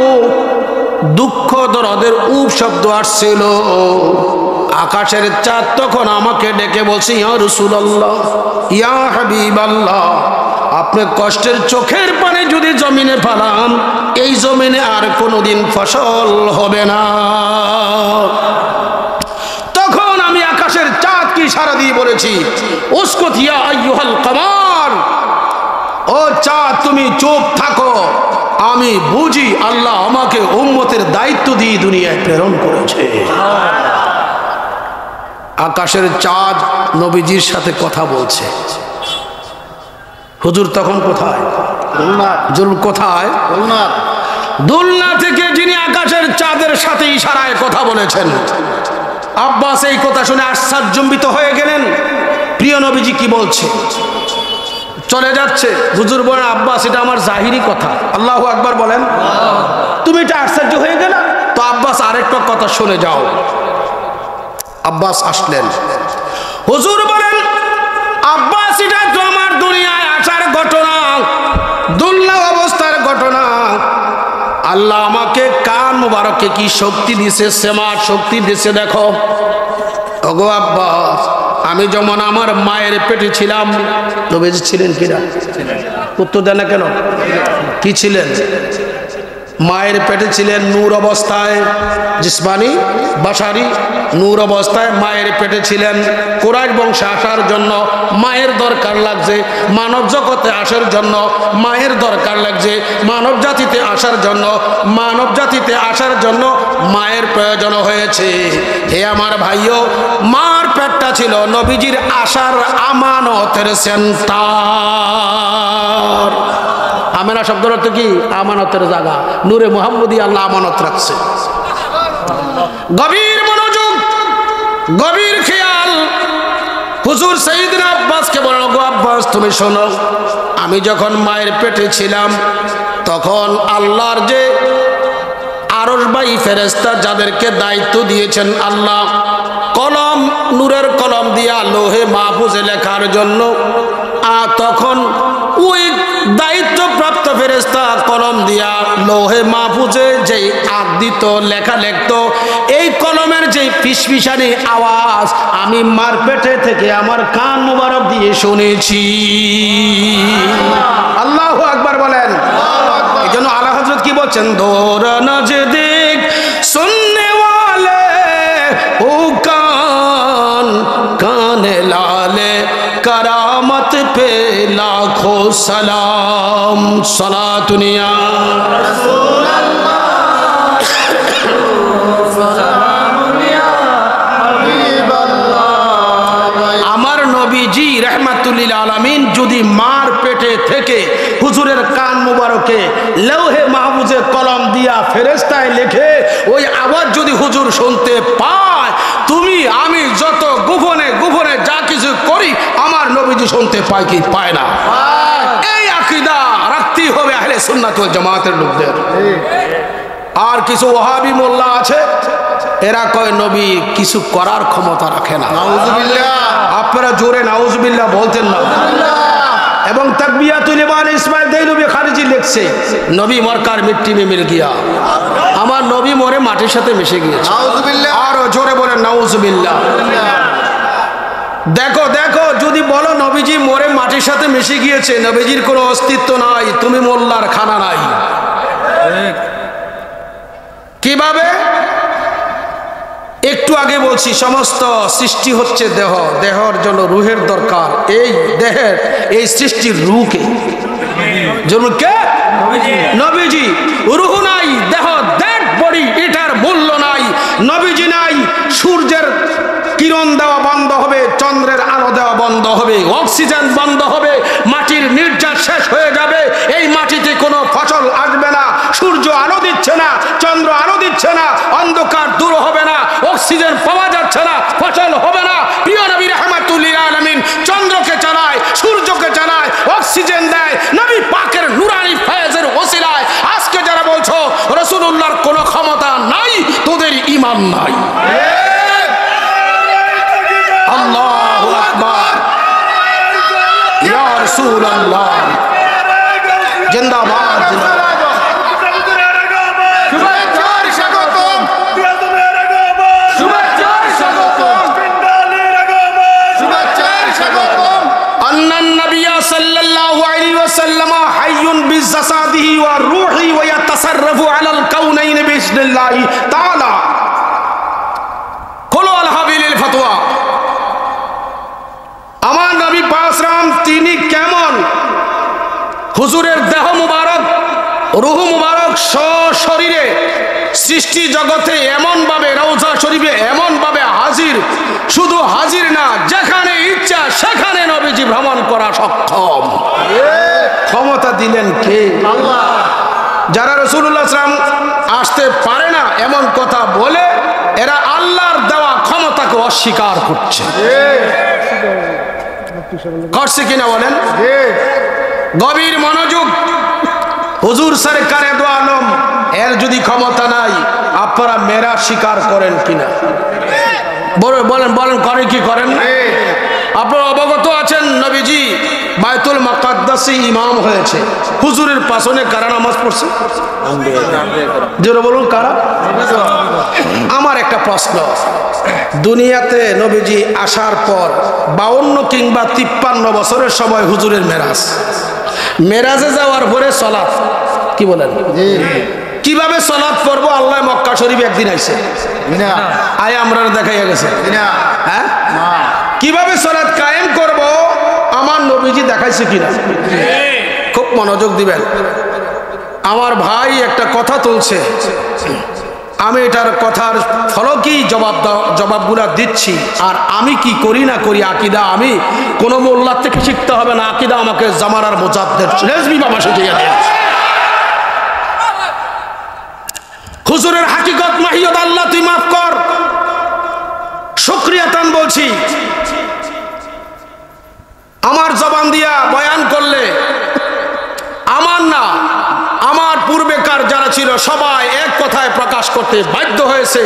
দুঃখ দরদের উপ শব্দ আসছিল। আকাশের চাঁদ তখন আমাকে ডেকে বলছে, ইয়া রাসূলুল্লাহ, ইয়া হাবিবাল্লাহ, আপনি কষ্টের চোখের পানি যদি জমিনে ফেলান, এই জমিনে আর কোনোদিন ফসল হবে না। তখন আমি আকাশের চাঁদকে ইশারা দিয়ে বলেছি, উসকুত ইয়া আইয়ুহাল কামার, ও চাঁদ তুমি চুপ থাকো, আমি বুঝি আল্লাহ আমাকে উম্মতের দায়িত্ব দিয়ে দুনিয়ায় প্রেরণ করেছে। আকাশের চাঁদ নবীজির সাথে কথা বলছে। হুজুর তখন কোথায়? হুজুর কোথায়? দোলনা থেকে যিনি আকাশের চাঁদের সাথে ইশারায় কথা বলেছেন। আব্বাস এই কথা শুনে আশ্চর্যজম্বিত হয়ে গেলেন, প্রিয় নবীজি কি বলছে? চলে যাচ্ছে। হুজুর বলেন, আব্বাস, এটা আমার জাহিরি কথা। আল্লাহু আকবার বলেন। তুমি এটা আশ্চর্য হয়ে গেল? তো আব্বাস আরেকটা কথা শুনে যাও। আব্বাস আসলেন। হুজুর বলেন, আব্বাস, এটা তো আমার দুনিয়ায় আসার ঘটনা, দোলনা অবস্থার ঘটনা। আল্লাহ আমাকে কান মোবারকে কি শক্তি দিছে, সেমার শক্তি দিছে। দেখো ওগো আব্বাস, আমি যেমন আমার মায়ের পেটে ছিলাম, নবীজি ছিলেন কিনা? উত্তর দেন না কেন? কি ছিলেন? মায়ের পেটে ছিলেন নূর অবস্থায়, জিসমানি বাশারি নূর অবস্থায় মায়ের পেটে ছিলেন। কুরাইশ বংশে আসার জন্য মায়ের দরকার লাগছে, মানব জগতে আসার জন্য মায়ের দরকার লাগছে, মানব জাতিতে আসার জন্য মায়ের প্রয়োজন হয়েছে। হে আমার ভাইও, মার পেটটা ছিল নবীজির আসার আমানতের সেন্টার। আমেনা শব্দের অর্থ কি? আমানতের জায়গা। নূরে মুহাম্মদী আল্লাহ আমানত রাখছে। গভীর মনোযোগ, গভীর খেয়াল। হুজুর সাইয়েদনা আব্বাসকে বলেন, গো আব্বাস, তুমি শোনো, আমি যখন মায়ের পেটে ছিলাম, তখন আল্লাহর যে আরশবাহী ফেরেশতা যাদেরকে দায়িত্ব দিয়েছেন আল্লাহ, কলম, নূরের কলম দিয়া লোহে মাহফুজে লেখার জন্য, তখন ওই দায়িত্বপ্রাপ্ত ফেরেশতা কলম দিয়া লৌহে মাহফুজে যেই আগ দিত, লেখা লিখত, এই কলমের যেই ফিসফিসানি আওয়াজ আমি মার পেটে থেকে আমার কান মুবারক দিয়ে শুনেছি। আল্লাহু আকবার বলেন। এই জন্য আলা হযরত কি বলছেন, দৌড়া নজদিক সুননে ওয়ালে ও কান কানে লালে करामत पे लाखों सलाम सलातुनिया আমার নবীজি रहमतुल्लिल आलमीन যদি মার পেটে থেকে হুজুরের কান মুবারকে লৌহে মাহফুজে কলম দিয়া ফেরেশতায় লিখে ওই আওয়াজ যদি হুজুর শুনতে পায়, তুমি আমি যত গোপনে গোপনে যা কিছু করি আমার নবীজি শুনতে পায় কি পায় না? এই আকীদা রাখতেই হবে আহলে সুন্নাত ওয়াল জামাতের লোকদের। আর কিছু ওয়াহাবি মোল্লা আছে, এরা কয় নবী কিছু করার ক্ষমতা রাখে না। নাউজুবিল্লাহ। আপনারা জোরে নাউজুবিল্লাহ বলতেন না। এবং তাকবিয়াতুল ইমান ইসমাইল দেইলবি খারিজি লিখছে, নবী মরকার মিট্টি মে মিল গিয়া, আমার নবী মরে মাটির সাথে মিশে গিয়েছে। নাউজুবিল্লাহ। আরো জোরে বলেন নাউজুবিল্লাহ। দেখো দেখো, যদি বলো নবীজি মরে মাটির সাথে মিশে গিয়েছে, নবীজির কোনো অস্তিত্ব নাই, তুমি মোল্লার খানা নাই। কিভাবে? একটু আগে বলছি, সমস্ত সৃষ্টি হচ্ছে দেহ, দেহর জন্য রুহের দরকার। এই দেহের এই সৃষ্টির রুহকে জন্য কে? নবীজি। রুহ নাই, দেহ ডেড বডি, এটার মূল্য নাই। নবীজি নাই, সূর্যের কিরণ দেওয়া বন্ধ হবে, চন্দ্রের আলো দেওয়া বন্ধ হবে, অক্সিজেন বন্ধ হবে, মাটির নির্যাস শেষ হয়ে যাবে, এই মাটিতে কোনো ফসল আসবে না, সূর্য আলো দিচ্ছে না, চন্দ্র আলো দিচ্ছে না, অন্ধকার দূর হবে না, অক্সিজেন পাওয়া যাচ্ছে না, ফসল হবে না। প্রিয় নবী রাহমাতুল্লিল আলামিন চন্দ্রকে চালায়, সূর্যকে চালায়, অক্সিজেন দেয় নবী পাকের নুরানি ফয়েজের ওসিলায়। আজকে যারা বলছো রাসূলুল্লাহর কোনো ক্ষমতা নাই, তোদের ঈমান নাই। আল্লাহু আকবার, ইয়া রাসূলুল্লাহ জিন্দাবাদ। সাল্লাল্লাহু আলাইহি ওয়াসাল্লাম হাইয়ুন বিজাসাদিহি ওয়া রূহি ওয়া ইয়াতাসাররাফু আলাল কাউনাইন বিইজনিল্লাহি তাআলা। কুল আল হাবিলিল ফতোয়া। আমার নবী পাকরাম তিনি কেমন? হুজুরের দেহ মুবারক, রূহ মুবারক সশরীরে সৃষ্টি জগতে এমন ভাবে, রওজা শরীফে এমন ভাবে হাজির, শুধু হাজির না, যেখানে ইচ্ছা সেখানে নবীজি ভ্রমণ করা সক্ষম। ক্ষমতা দিলেন কে? আল্লাহ। যারা রাসূলুল্লাহ সাল্লাল্লাহু আলাইহি ওয়াসাল্লাম আসতে পারে না এমন কথা বলে, এরা আল্লাহর দেওয়া ক্ষমতাকে অস্বীকার করছে। করছে কিনা বলেন? গভীর মনোযোগ। হুজুর সরকারে দো আলম এর যদি ক্ষমতা নাই, আপনারা মেরা স্বীকার করেন কিনা? বলেন বলেন, করে কি করেন? আপনারা অবগত আছেন নবীজি বাইতুল মুকাদ্দাসে ইমাম হয়েছে, হুজুরের পাশনে কারা নামাজ পড়ছে? জোরে বলুন, কারা? আমার একটা প্রশ্ন, দুনিয়াতে নবীজি আসার পর 52 কিংবা 53 বছরের সময় হুজুরের মেরাজ, মেরাজে যাওয়ার পরে সালাত, কি বলেন? কিভাবে সালাত পড়বো? আল্লাহ মক্কা শরীফ একদিন আইছে, আয় আমরা দেখাইয়া গেছে। হ্যাঁ, কিভাবে সালাত কায়েম করব আমার নবীজি দেখাইছে কিনা? খুব মনোযোগ দিবেন। আমার ভাই একটা কথা তুলছে, আমি এটার কথার ফলকি জবাবগুলা দিচ্ছি। আর আমি কি করি না করি আকীদা আমি কোন মোল্লার থেকে শিখতে হবে না, আকীদা আমাকে জামানার মুজাদ্দিদ রেজভী বাবা শিখিয়ে দেন। হুজুরের হাকিকত মাহিয়ত আল্লাহ তুই মাফ কর, শুকরিয়াতান বলছি। আমার জবান দিয়া বয়ান করলে আমার না, আমার পূর্বেকার যারা ছিল সবাই এক কথায় প্রকাশ করতে বাধ্য হয়েছে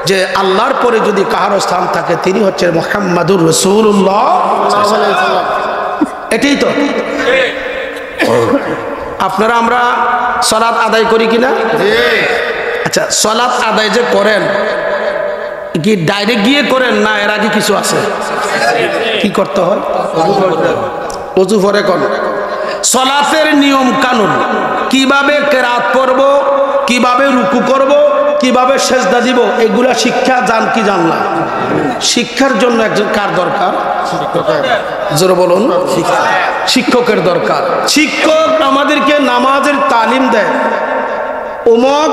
যে আল্লাহর পরে যদি কাহারও স্থান থাকে তিনি হচ্ছেন মুহাম্মাদুর রাসূলুল্লাহ। এটাই তো আপনারা আমরা সালাত আদায় করি কিনা? আচ্ছা, সালাত আদায় যে করেন কি ডাইরেক্ট গিয়ে করেন না এর আগে কিছু আছে? কি করতে হয়? ওযু পরে করেন। সালাতের নিয়ম কানুন, কিভাবে কেরাত করব, কিভাবে রুকু করব, কিভাবে সেজদা দিব, এগুলা শিক্ষা জান কি জানলা? শিক্ষার জন্য একজন কার দরকার? জোরে বলুন, শিক্ষকের দরকার। শিক্ষক আমাদেরকে নামাজের তালিম দেয়, উমক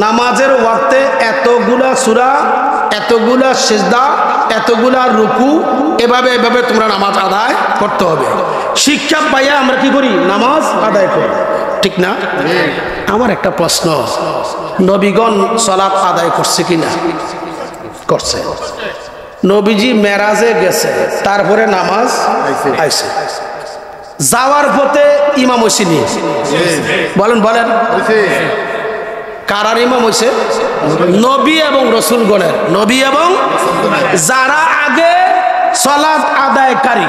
নামাজের ওয়াক্তে এতগুলা সূরা, এতগুলা সেজদা, এতগুলা রুকু, এভাবে এভাবে তোমরা নামাজ আদায় করতে হবে। শিক্ষা পাইয়া আমরা কি করি? নামাজ আদায় করি, ঠিক না? আমার একটা প্রশ্ন, নবীগণ সালাত আদায় করছে কিনা? করছে। নবীজি মেরাজে গেছে, তারপরে নামাজ আইছে, যাওয়ার পথে ইমাম হইছিনি? বলেন বলেন, কারার ইমাম হইছে? নবী এবং রসুলগণের। নবী এবং যারা আগে সালাত আদায়কারী,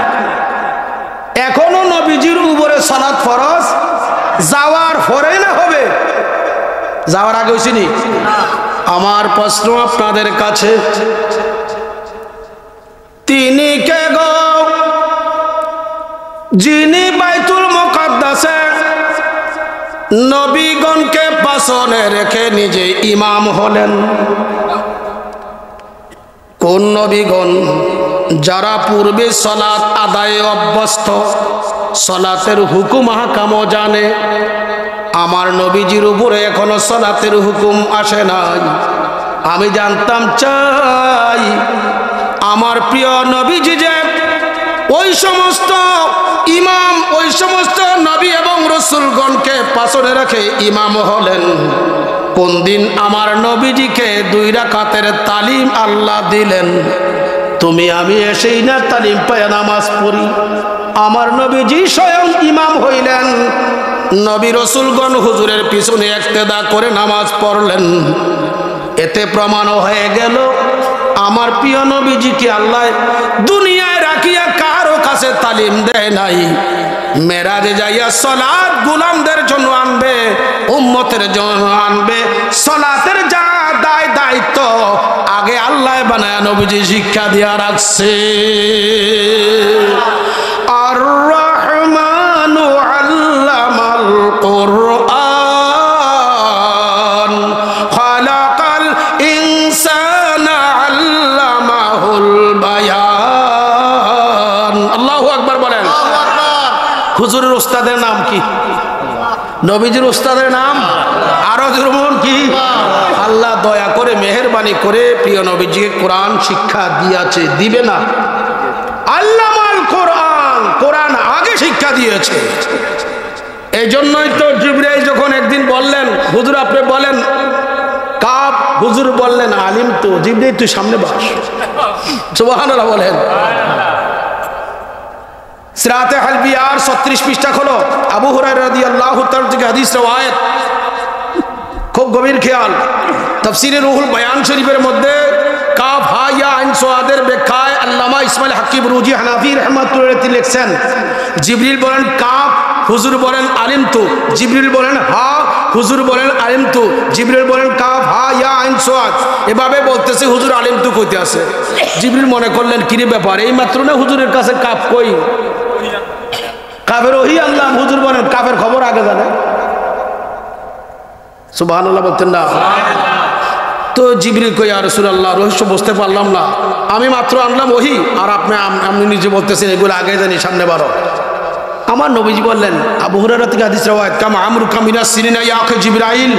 এখনো নবীজির উপরে সালাত ফরজ, যাওয়ার পরে না হবে? যাওয়ার আগে হইছিনি? আমার প্রশ্ন আপনাদের কাছে, তিনি কে গো যিনি বাইতুল মুকাদ্দাসে নবীগণকে পাশনে রেখে নিজে ইমাম হলেন? কোন নবীগণ? যারা পূর্বে সালাত আদায়ে অভ্যস্ত, সালাতের হুকুম আহকামও জানে। আমার নবীজির উপরে এখনো সালাতের হুকুম আসে নাই। আমি জানতাম চাই আমার প্রিয় নবীজি যে ওই সমস্ত ইমাম, ওই সমস্ত নবী এবং রসুলগণকে পাশনে রেখে ইমাম হলেন, কোন দিন আমার নবীজিকে 2 রাকাতের তালিম আল্লাহ দিলেন? তুমি আমি এসেই না তালিম পায় নামাজ পড়ি। আমার নবীজি স্বয়ং ইমাম হইলেন, নবী রসুলগণ হুজুরের পিছনে ইক্তেদা করে নামাজ পড়লেন। এতে প্রমাণ হয়ে গেল আমার প্রিয় নবীজিকে আল্লাহ দুনিয়ায় রাখিয়া কারো কাছে তালিম দেয় নাই। মেরাজে যাইয়া সালাত গোলামদের জন্য আনবে, উম্মতের জন্য আনবে। সালাতের যা দায় দায়িত্ব আগে আল্লাহ বানায় নবীজি শিক্ষা দিয়া রাখছে। আর রহমানু আল্লামাল কুরআন খালাকাল ইনসানা আল্লামাহুল বায়ান। আল্লাহু আকবার বলেন। হুজুরের উস্তাদের নাম কি? নবীজির উস্তাদের নাম আরো যেমন কি? আল্লাহ দয়া করে মেহেরবানি করে প্রিয় নবীজিকে কোরআন শিক্ষা দিয়েছে, দিবে না? আল্লামাল কোরআন, কোরআন আগে শিক্ষা দিয়েছে। এই জন্যই তো জিবরাইল যখন একদিন বললেন, হুজুর আপনি বলেন কাব, হুজুর বললেন আলিম তো। জিবরাইল তুই সামনে বস। সুবহানাল্লাহ বলেন। সিরাতে হালবিয়ার 36 পৃষ্ঠা খোলো। আবু হুরায়রা রাদিয়াল্লাহু তাআলা থেকে হাদিস রওয়ায়াত, খুব গভীর খেয়াল। তাফসীরে রুহুল বায়ান শরীফের মধ্যে কাফ হা ইয়া আইন সোয়াদের ব্যাখ্যায় আল্লামা ইসমাইল হাকিম রুজি হানাফি রাহমাতুল্লাহি আলাইহি লিখছেন, জিবরিল বলেন কাফ, হুজুর বলেন আলিম তু। জিবরিল বলেন হা, হুজুর বলেন আলিম তু। জিবরিল বলেন কাফ হা ইয়া আইন সোয়াদ। এভাবে বলতেছে হুজুর আলিম তু কইতে আছে। জিবরিল মনে করলেন কিরে ব্যাপার, এই মাত্র না হুজুরের কাছে কাফ কই, কাফের ওহি আল্লাহ। হুজুর বলেন কাফের খবর আগে জানে। সুবহানাল্লাহ বলতেন না? তো জিবরিল কই ইয়া রাসূলুল্লাহ, রহস্য বুঝতে পারলাম না, আমি মাত্র আনলাম ওহি, আর আপনি নিজে বলতেছেন এগুলো আগে জানি, সামনে বারো। আমার নবীজি বললেন, আবু হুরায়রা থেকে হাদিস রাওয়ায়াত, কাম আমরুকা মিনাস সিনিনা ইয়া আখি জিবরাইল।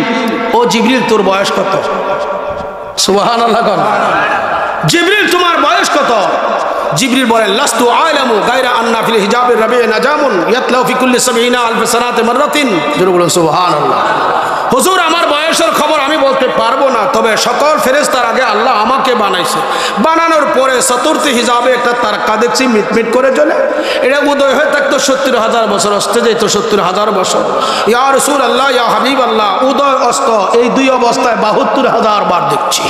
ও জিবরিল তোর বয়স কত? সুবহানাল্লাহ কোন। জিবরিল তোমার বয়স কত? জিবরিল বলেন লাস্তু আলামু গায়রা আন্না ফিল হিজাবির রাবি'a নাজামুন ইয়াতলাউ ফি কুল্লি 70 আলফ সানাতি মাররাতিন। জোরে বলুন সুবহানাল্লাহ। হুজুর আমার বয়সের খবর আমি বলতে পারবো না, তবে সকল ফেরেশতার আগে আল্লাহ আমাকে বানাইছে। বানানোর পরে চতুর্থ হিজাবে একটা তারকা দেখছি মিটমিট করে জ্বলে। এটা উদয় হয়ে থাকতো 70,000 বছর, অস্তে যেত 70,000 বছর। ইয়া রাসূলুল্লাহ, ইয়া হাবিবাল্লাহ, উদয় অস্ত এই দুই অবস্থায় 72,000 বার দেখছি।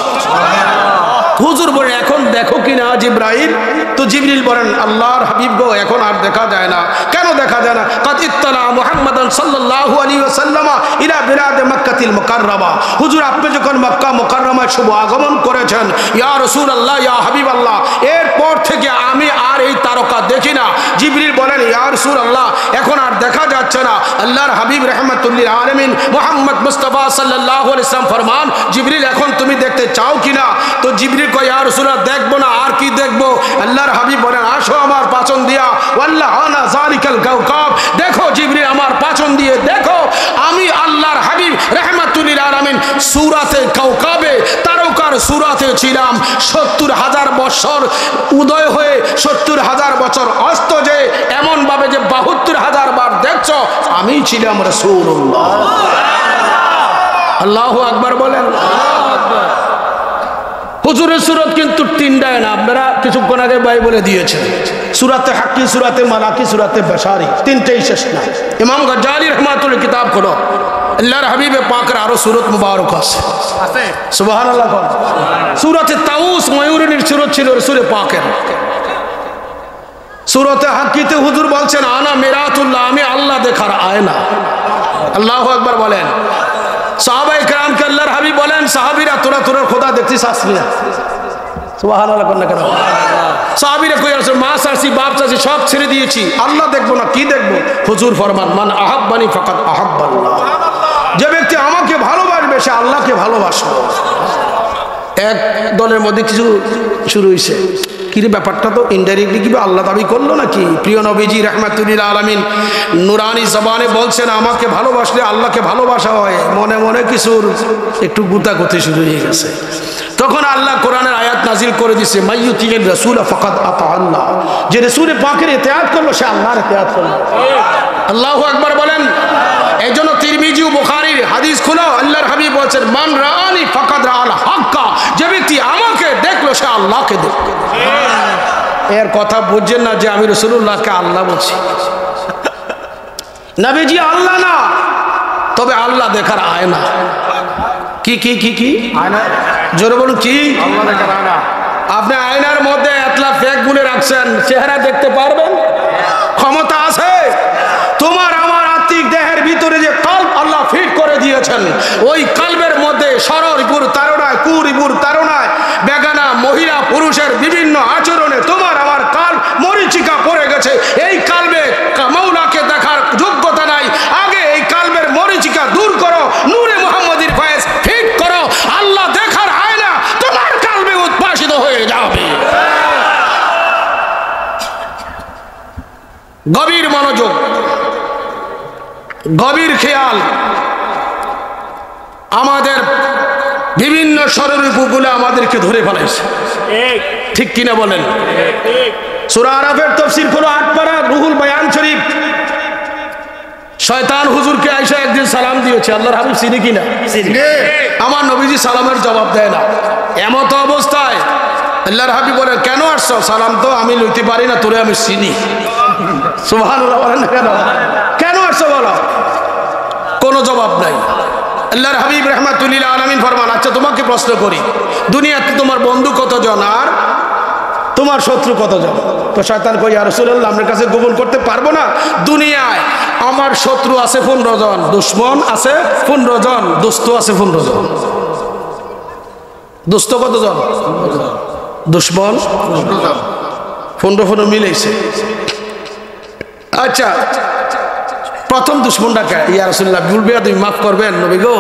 হুজুর বলেন এখন দেখো কিনা জিব্রাইল? তো জিবরিল বলেন আল্লাহর হাবিব গো এখন আর দেখা যায় না। কেন দেখা যায় না? কাদ ইত্তালা মুহাম্মাদান সাল্লাল্লাহু আলাইহি ওয়াসাল্লাম ইলা বিলাদ মক্কাতিল মুকাররমা। হুজুর আপনি যখন মক্কা মুকাররমায় শুভ আগমন করেছেন, ইয়া রাসূলুল্লাহ ইয়া হাবিবাল্লাহ, এরপর থেকে আমি আর এই তারকা দেখি না। জিবরিল বলেন ইয়া রাসূলুল্লাহ এখন আর দেখা যাচ্ছে না। আল্লাহর হাবিব রাহমাতুল লিল আলামিন মুহাম্মদ মুস্তাফা সাল্লাল্লাহু আলাইহি ওয়াসাল্লাম ফরমান, জিবরিল এখন তুমি দেখতে চাও কিনা? তো জিবরিল কয় ইয়া রাসূলুল্লাহ দেখবো না, আর কি দেখবো? আল্লাহর হাবিব বলেন আসো আমার পাচন দিয়া। ওয়াল্লাহ আনা যালিকাল কাওকাব, দেখো জিবরিল আমার পাচন দিয়ে দেখো আমি আল্লাহর হাবিব রাহমাতুল লিল আলামিন সূরাতে কাওকাবে তারকার সূরাতে ছিলাম ৭০,০০০ বছর উদয় হয়ে ৭০,০০০ বছর অস্ত যে এমন ভাবে যে ৭২,০০০ বার দেখছো, আমি ছিলাম রাসূলুল্লাহ। আল্লাহু আকবার বলেন। হুজুরের সূরত কিন্তু তিনটায় না, আপনারা কিছুক্ষণ আগে ভাই বলে দিয়েছেন। সূরাতে হাক্কি, সূরাতে মালাকি, সূরাতে বাশারি, তিনটেই শেষ না। ইমাম গজ্জালী রাহমাতুল্লাহ কিতাব খোলো, আল্লাহর হাবিবে পাকের আরো সূরত মুবারক আছে। সুবহানাল্লাহ। সূরাতে তাউস ময়ূরের সূরত ছিল রাসূল পাকের। সূরাতে হাক্কিতে হুজুর বলছেন আনা মিরাতুল্লাহ, আমি আল্লাহ দেখার আয়না। আল্লাহু আকবার বলেন। সাহাবায়ে কেরামকে আল্লাহর হাবিব বলেন সাহাবীরা তোরা খোদা দেখছিস আসলি না? সুবহানাল্লাহ কোন না কেন? সাহাবীরা কই রাসূল মা চাচি বাপ চাচি সব ছেড়ে দিয়েছি, আল্লাহ দেখবো না, কি দেখবো? হুজুর ফরমান মান আহাব্বানি ফাকাত আহাব্বাল্লাহ, যে ব্যক্তি আমাকে ভালোবাসবে সে আল্লাহকে ভালোবাসবে। এক দলের মধ্যে কিছু শুরু হয়েছে, কিরে ব্যাপারটা তো ইনডাইরেক্টলি কি আল্লাহ দাবি করলো নাকি? প্রিয় নবীজি রাহমাতুল লিল আলামিন নুরানি জবানে বলছেন আমাকে ভালোবাসলে আল্লাহকে ভালোবাসা হয়। মনে মনে কিছুর একটু গুতাগুতি শুরু হয়ে গেছে। তখন আল্লাহ কোরআনের আয়াত নাজিল করে দিয়েছে মাইয়ুতির রাসূল ফাকাদ আতা আল্লাহ, যে রাসূল পাকের ইতিআত করলো সে আল্লাহর ইতিআত করলো। আল্লাহু আকবার বলেন। এইজন্য তিরমিজি ও বুখারীর হাদিস খুলো, আল্লাহর হাবিব বলেন মান রাআনি ফাকাদ রাআল হাক্কা, যে ব্যক্তি আমাকে দেখলো সে আল্লাহকে দেখলো। এর কথা বুঝছেন না যে আমি রাসূলুল্লাহকে আল্লাহ বলছি? নবীজি আল্লাহ না, তবে আল্লাহ দেখার আয়না। কি কি কি কি আয়না? জোরে বলুন কি? আল্লাহ দেখার আয়না। আপনি আয়নার মধ্যে এতলা ফেক গুলে রাখছেন, চেহারা দেখতে পারবেন? ক্ষমতা আছে? তোমার আমার আত্মিক দেহের ভিতরে যে কল্ব আল্লাহ ফিট করে দিয়েছেন, ওই কল্বের মধ্যে সররিপুর তারণায় কুরিপুর তারণায় বেগানা মহিলা পুরুষের বিভিন্ন আচরণে তোমার আমার কাল মরিচিকা পড়ে গেছে। এই কালবে মাওলাকে দেখার যোগ্যতা নাই। আগে এই কালবের মরিচিকা দূর করো, নূরে মুহাম্মদীর ফয়েজ ফিট করো, আল্লাহ দেখার আয়না তোমার কালবে উদ্ভাসিত হয়ে যাবে। গভীর মনোযোগ, গভীর খেয়াল। আমাদের বিভিন্ন ষড়রিপুগুলো আমাদেরকে ধরে ফেলাইছে, ঠিক কিনা বলেন? সূরা আরাফের তাফসীর হলো ৮ পারা রুহুল বায়ান শরীফ। শয়তান হুজুরকে আইসা একদিন সালাম দিয়েছে, আল্লাহর হাবিব চিনি কিনা? আমার নবীজি সালামের জবাব দেয় না। এমত অবস্থায় আল্লাহর হাবিব বলে কেন আসছো? সালাম তো আমি লইতে পারি না, তোরে আমি চিনি। সুবহানাল্লাহ বলেন না কেন? কেন আসছো বলো? কোনো জবাব নাই। আল্লাহর হাবিব রাহমাতুল লিল আলামিন ফরমান আচ্ছা তোমাকে প্রশ্ন করি, দুনিয়াতে তোমার বন্ধু কতজন আর তোমার শত্রু কতজন? তো শয়তান কই ইয়া রাসূলুল্লাহ আপনার কাছে গোপন করতে পারবো না। দুনিয়ায় আমার শত্রু আছে 15 জন, দুশমন আছে 15 জন, দোস্ত আছে 15 জন। দোস্ত কতজন? দুশমন 15 মিলেছে। আচ্ছা প্রথম দুশ্মনটাকে ইয়া রাসূলুল্লাহ বলবে তুমি মাফ করবেন নবী গো,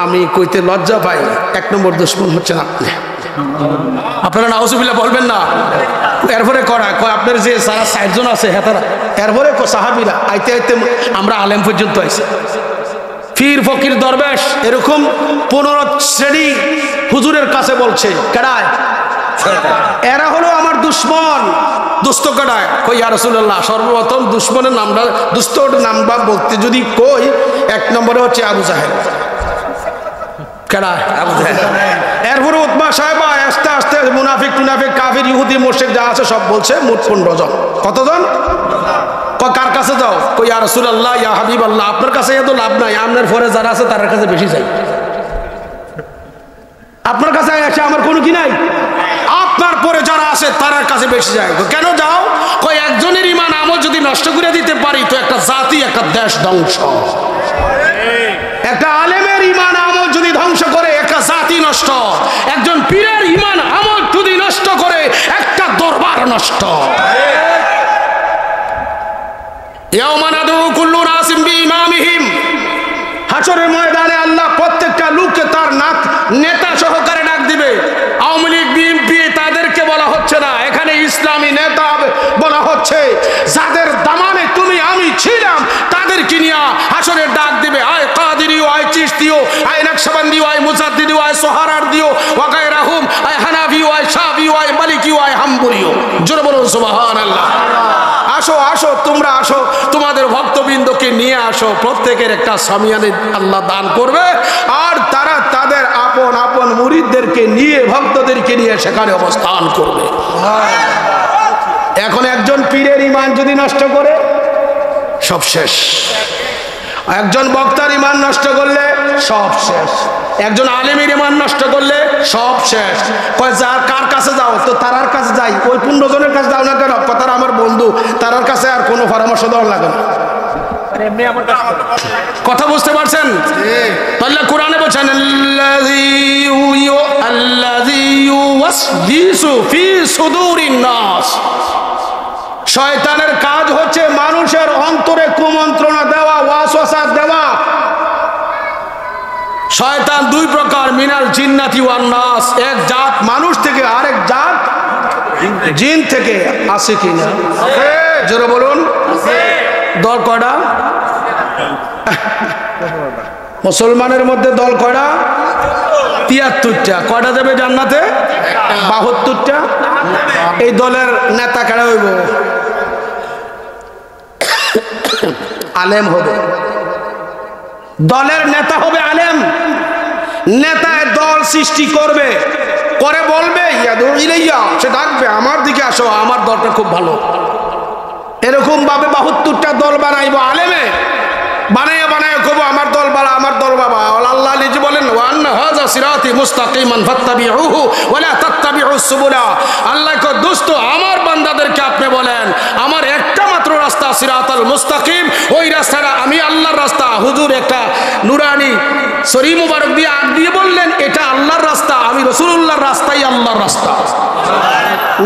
আমি কইতে লজ্জা পাই। 1 নম্বর দুশ্মন হচ্ছেন আপনি। আপনারা নাউজুবিল্লাহ বলবেন না। এরপরে কয় আপনার যে সারা 60 জন আছে হেতারা, এরপরে সাহাবীরা আইতে আইতে আমরা আলেম পর্যন্ত আইছে, পীর ফকির দরবেশ এরকম 15 শ্রেণী হুজুরের কাছে বলছে কেডায়? এরা হলো আমার দুশ্মন। দুস্থ কাটায় কই ইয়া রাসূলুল্লাহ সর্বপ্রথম দুশ্মনের নামটা দুস্থর নামটা বলতে যদি কই 1 নম্বরে হচ্ছে আবু জাহেল। কাটায় আবু জাহেল। এরপরে উতবা সাহেবা আস্তে আস্তে মুনাফিক টুনাফিক কাফির ইহুদি মুশরিক যা আছে সব বলছে, মোট 15 জন। কতজন? কার কাছে যাও? কই ইয়া রাসূলুল্লাহ ইয়া হাবিবাল্লাহ আপনার কাছে এত লাভ নাই, আপনার পরে যারা আছে তার কাছে বেশি চাই। আপনার কাছে এসে আমার কোনো কি নাই। আপনার পরে যারা আছে তার কাছে বেশি যায়। কেন যাও? কই একজনের ইমান আমল যদি নষ্ট করে দিতে পারি তো একটা জাতি একটা দেশ ধ্বংস। একটা আলেমের ইমান আমল যদি ধ্বংস করে একটা জাতি নষ্ট। একজন পীরের ইমান আমল যদি নষ্ট করে একটা দরবার নষ্ট। ইয়াউমা নাদউ কুল্লু নাসিম বিইমামিহিম, হাশরের ময়দানে আল্লাহ প্রত্যেকটা লোককে তার নেতা সহকারে ডাক দিবে। আওয়ামী লীগ বিএনপি তাদেরকে বলা হচ্ছে না, এখানে ইসলামী নেতা বলা হচ্ছে। যাদের দামানে তুমি আমি ছিলাম তাদেরকে নিয়ে হাশরের ডাক দিবে। আয় কাদিরিও, আয় চিশতিও, আয় নকশবন্দিও, আয় মুজাদ্দিদিও, আয় সোহরাওয়ার্দিও, ওয়া গায়রাহুম, আয় হানাফিও, আয় শাফিও, আয় মালিকিও, আয় হাম্বলিও। জোরে বলুন সুবহানাল্লাহ। আসো আসো, তোমরা আসো, তোমাদের ভক্তবৃন্দকে নিয়ে আসো। প্রত্যেকের একটা সামিয়ানে আল্লাহ দান করবে, আর তারা তাদের আপন আপন মুরিদদেরকে নিয়ে, ভক্তদেরকে নিয়ে সেখানে অবস্থান করবে। এখন একজন পীরের ঈমান যদি নষ্ট করে সব শেষ। একজন বক্তার ঈমান নষ্ট করলে সব শেষ। একজন আলেমের ঈমান নষ্ট করলে সব শেষ। কয় যার কার কাছে যাও? তো তারার কাছে যাই। ওই 15 জনের কাছে যাও না কেন? তারা আমার বন্ধু, তারার কাছে আর কোনো পরামর্শ দেওয়ার লাগে না। কথা বুঝতে পারছেন? তাহলে কোরআনে বলছেন আল্লাযী ইউওয়াসবিসু ফি সুদুরিন নাস। শয়তানের কাজ হচ্ছে মানুষের অন্তরে কুমন্ত্রণা দেওয়া, ওয়াসওয়াসা দেওয়া। শয়তান দুই প্রকার, মিনাল জিন্নাতি ওয়ান নাস। এক জাত মানুষ থেকে, আরেক জাত জিন থেকে। আছে কিনা? জোরে বলুন। দল কয়টা? মুসলমানের মধ্যে দল কয়টা? 73টা। কয়টা যাবে জান্নাতে? 72টা। এই দলের নেতা কারা হইব? আলেম হবে। দলের নেতা হবে আলেম। নেতায় দল সৃষ্টি করবে, করে বলবে ইয়াদু ইলাইয়া, সে ডাকবে আমার দিকে আসো, আমার দলটা খুব ভালো। এরকম ভাবে 72টা দল বানাইবো আলেমে। বানাইয়া বানাইয়া কব আমার দল বাবা, আমার দল বাবা। আল্লাহ নিজে বলেন ওয়ান্না হাযা সিরাতি মুস্তাকিমান ফাত্তাবিউহু ওয়ালা তাত্তাবিউস সুবুলা। আল্লাহ কো দোস্ত আমার বান্দাদেরকে আপনি বলেন আমার একটা মাত্র রাস্তা সিরাতাল মুস্তাকিম, ওই রাস্তাটা আমি আল্লাহর রাস্তা। হুজুর একটা নুরানি শরীফ মুবারক দিয়ে আগ দিয়ে বললেন এটা আল্লাহর রাস্তা, আমি রাসূলুল্লাহর রাস্তাই আল্লাহর রাস্তা।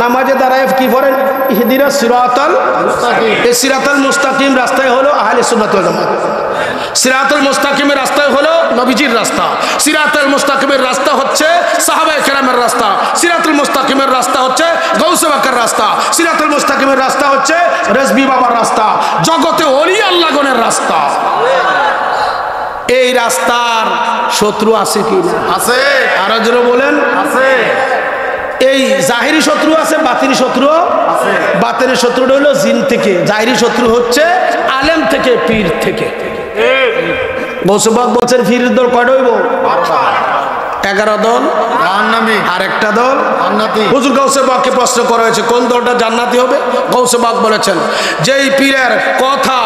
নামাজে দাঁড়ায় কি পড়েন? ইহদিনাস সিরাতাল মুস্তাকিম। এই সিরাতাল মুস্তাকিম রাস্তায় হলো আহলে সুন্নাত ওয়াল জামাত। সিরাতুল মুস্তাকিমের রাস্তায় হলো নবীজির রাস্তা। সিরাতুল মুস্তাকিমের রাস্তা হচ্ছে সাহাবায়ে কেরামের রাস্তা। সিরাতুল মুস্তাকিমের রাস্তা হচ্ছে গাউসে বাকের রাস্তা। সিরাতুল মুস্তাকিমের রাস্তা হচ্ছে রেজবি বাবার রাস্তা, জগতে ওলি আল্লাহগণের রাস্তা। এই রাস্তার শত্রু আছে কি না? আছে। আরো জোরে বলেন। আছে। এই জাহিরি শত্রু আছে, বাতিনি শত্রু আছে। বাতিনি শত্রুটা হলো জিন থেকে, জাহিরি শত্রু হচ্ছে আলেম থেকে, পীর থেকে। গৌসবাক বলছেন পীরের দল কয়টা হইব? 11 দল জান্নাতি, আর একটা দল জান্নাতি। হুজুর গৌসবাককে প্রশ্ন করা হয়েছে কোন দলটা জান্নাতি হবে? গৌসবাক বলেছেন যেই পীরের কথা,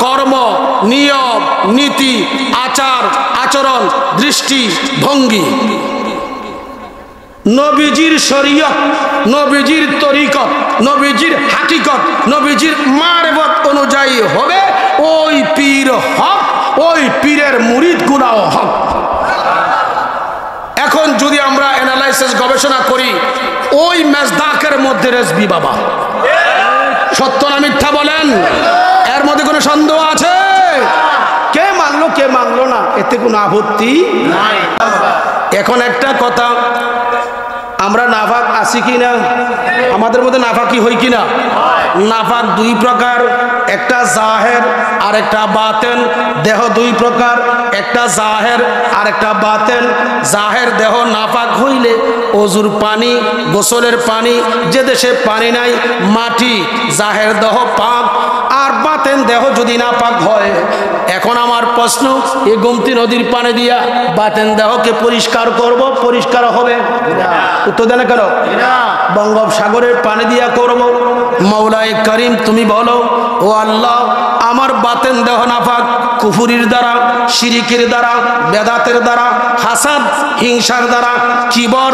কর্ম, নিয়ম, নীতি, আচার, আচরণ, দৃষ্টি, ভঙ্গি নবীজির শরীয়ত, নবীজির তরিকত, নবীজির হাকিকত, নবীজির মারফত অনুযায়ী হবে, ওই পীর হক, ওই পীরের মুরিদ গুনাও হক। এখন যদি আমরা অ্যানালাইসিস গবেষণা করি, ওই মেজদাকের মধ্যে রেজবি বাবা। সত্য না মিথ্যা বলেন? এর মধ্যে কোনো সন্দেহ আছে? কে মানলো কে মানলো না এতে কোনো আপত্তি নাই। এখন একটা কথা, আমরা নাফাক আছি কিনা? আমাদের মধ্যে নাফাকি হই কিনা? নাফাক দুই প্রকার, একটা জাহের আর একটা বাতেন। দেহ দুই প্রকার, একটা জাহের আর একটা বাতেন। জাহের দেহ নাফাক হইলে অজুর পানি, গোসলের পানি, যে দেশে পানি নাই মাটি, জাহের দেহ পাক। আর আমার বাতেন দেহ যদি না পাক হয়, এখন আমার প্রশ্ন, এই গোমতী নদীর পানি দিয়া বাতেন দেহকে পরিষ্কার করব, পরিষ্কার হবে? উত্তর দেন কেন? বঙ্গোপসাগরের পানি দিয়া করব। মৌলাই করিম তুমি বলো, ও আল্লাহ, আমার বাতেন দেহ নাপাক কুফুরির দ্বারা, শিরিকের দ্বারা, বেদাতের দ্বারা, হাসাদ হিংসার দ্বারা, কিবর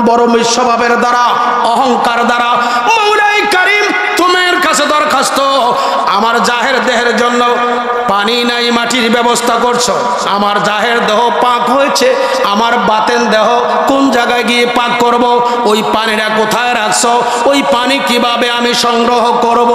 বড় স্বভাবের দ্বারা, অহংকার দ্বারা। মৌলাই করিম তোমার কাছে দরখাস্ত, আমার জাহের দেহের জন্য পানি নাই, মাটির ব্যবস্থা করছো, আমার জাহের দেহ পাক হয়েছে, আমার বাতেন দেহ কোন জায়গায় গিয়ে পাক করব? ওই পানিটা কোথায় রাখছো? ওই পানি কিভাবে আমি সংগ্রহ করব?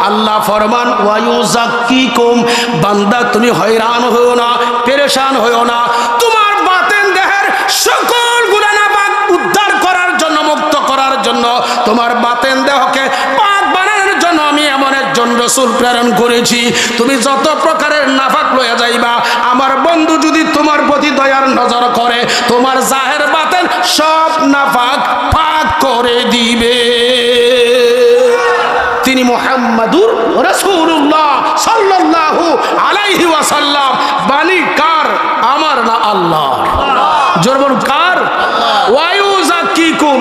আল্লাহ ফরমান, ওয়ায়ুযাক্কিকুম, বান্দা তুমি হয়রান হইও না, পেরেশান হইও না। তোমার বাতেন দেহের সকল গুনাহ নাপাক উদ্ধার করার জন্য, মুক্ত করার জন্য, তোমার বাতেন দেহকে পাক বানানোর জন্য আমি এমন একজন রাসূল প্রেরণ করেছি। তুমি যত প্রকারের নাপাক লইয়া যাইবা, আমার বন্ধু যদি তোমার প্রতি দয়ার নজর করে, তোমার জাহের বাতেন সব নাপাক পাক করে দিবে। তিনি মুহাম্মাদুর রাসূলুল্লাহ সাল্লাল্লাহু আলাইহি ওয়াসাল্লাম। বাণী কার? আমার না আল্লাহর? জোর বলুন, কার? ওয়ায়ুযাক্কিকুম।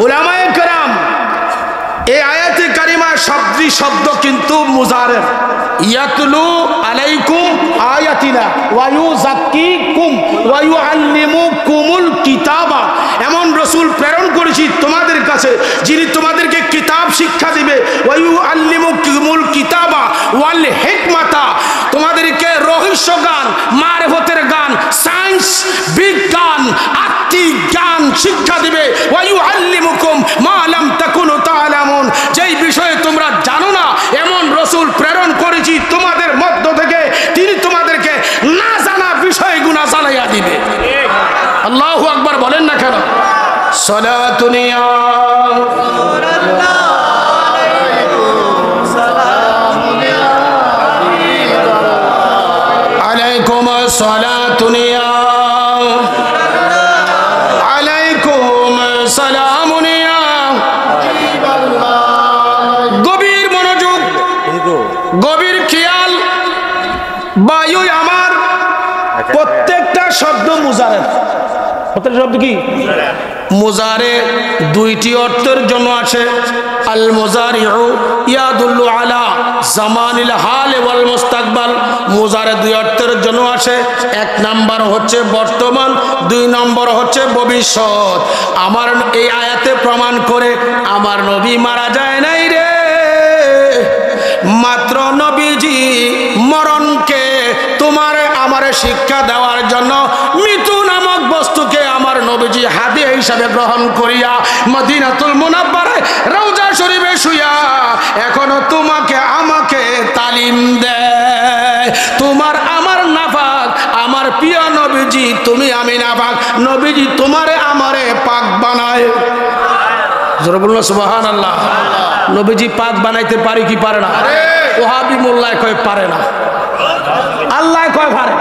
উলামায়ে কেরাম এই আয়াতে কারিমার শব্দ কিন্তু মুজারের। ইয়াতলু আলাইকুম আয়াতিনা ওয়ায়ুযাক্কিকুম ওয়ায়ুআল্লিমুকুমুল কিতাবা। এমন রাসূল প্রেরণ করেছি তোমাদের কাছে, যিনি তোমাদেরকে কিতাব শিক্ষা দিবে। ওয়ায়ুআল্লিমুকুমুল কিতাবা ওয়াল হিকমাতা, তোমাদেরকে রহস্য জ্ঞান, মারিফতের জ্ঞান, সায়েন্স, বিজ্ঞান, আত্মিক জ্ঞান শিক্ষা দিবে। ওয়ায়ুআল্লিমুকুম মা লাম তাকুনু তা'লামুন, যেই বিষয়ে তোমরা জানো না, এমন রাসূল প্রেরণ করেছি তোমাদের মধ্য থেকে, তিনি তোমাদেরকে না জানা বিষয়গুলো জানাইয়া দিবে। আল্লাহু আকবার বলেন না কেন? সালাতুন ইয়া আলাইকুম সালাতুন ইয়া আলাইকুম সালামুন ইয়া। গভীর মনোযোগ, গভীর খেয়াল। বায়ু আমার প্রত্যেকটা শব্দ মুজারের। প্রত্যেকটা শব্দ কি? মুজারে দুইটি অর্থের জন্য আছে। আল মুজারিউ ইয়াদুল্লু আলা জামানিল হাল ওয়াল মুস্তাকবাল। মুজারে দুই অর্থের জন্য আছে। এক নাম্বার হচ্ছে বর্তমান, দুই নম্বর হচ্ছে ভবিষ্যৎ। আমার এই আয়াতে প্রমাণ করে আমার নবী মারা যায় নাই রে, মাত্র নবীজি মরণকে তোমার আমার শিক্ষা দেওয়ার জন্য মৃত্যু নামক বস্তুকে আমার নবীজি হাদিয়া হিসাবে গ্রহণ করিয়া মদিনাতুল মুনাব্বারায় রওজা শরীফে শুইয়া এখনো তোমাকে আমাকে তালিম দেয়। তোমার আমার নাপাক, আমার প্রিয় নবীজি তুমি আমি নাপাক, নবীজি তোমারে আমারে পাক বানায়। জোরে বলুন সুবহানাল্লাহ। নবীজি পাক বানাইতে পারে কি পারে না? ওহাবি মোল্লায় কয় পারে না, আল্লাহ কয় পারে।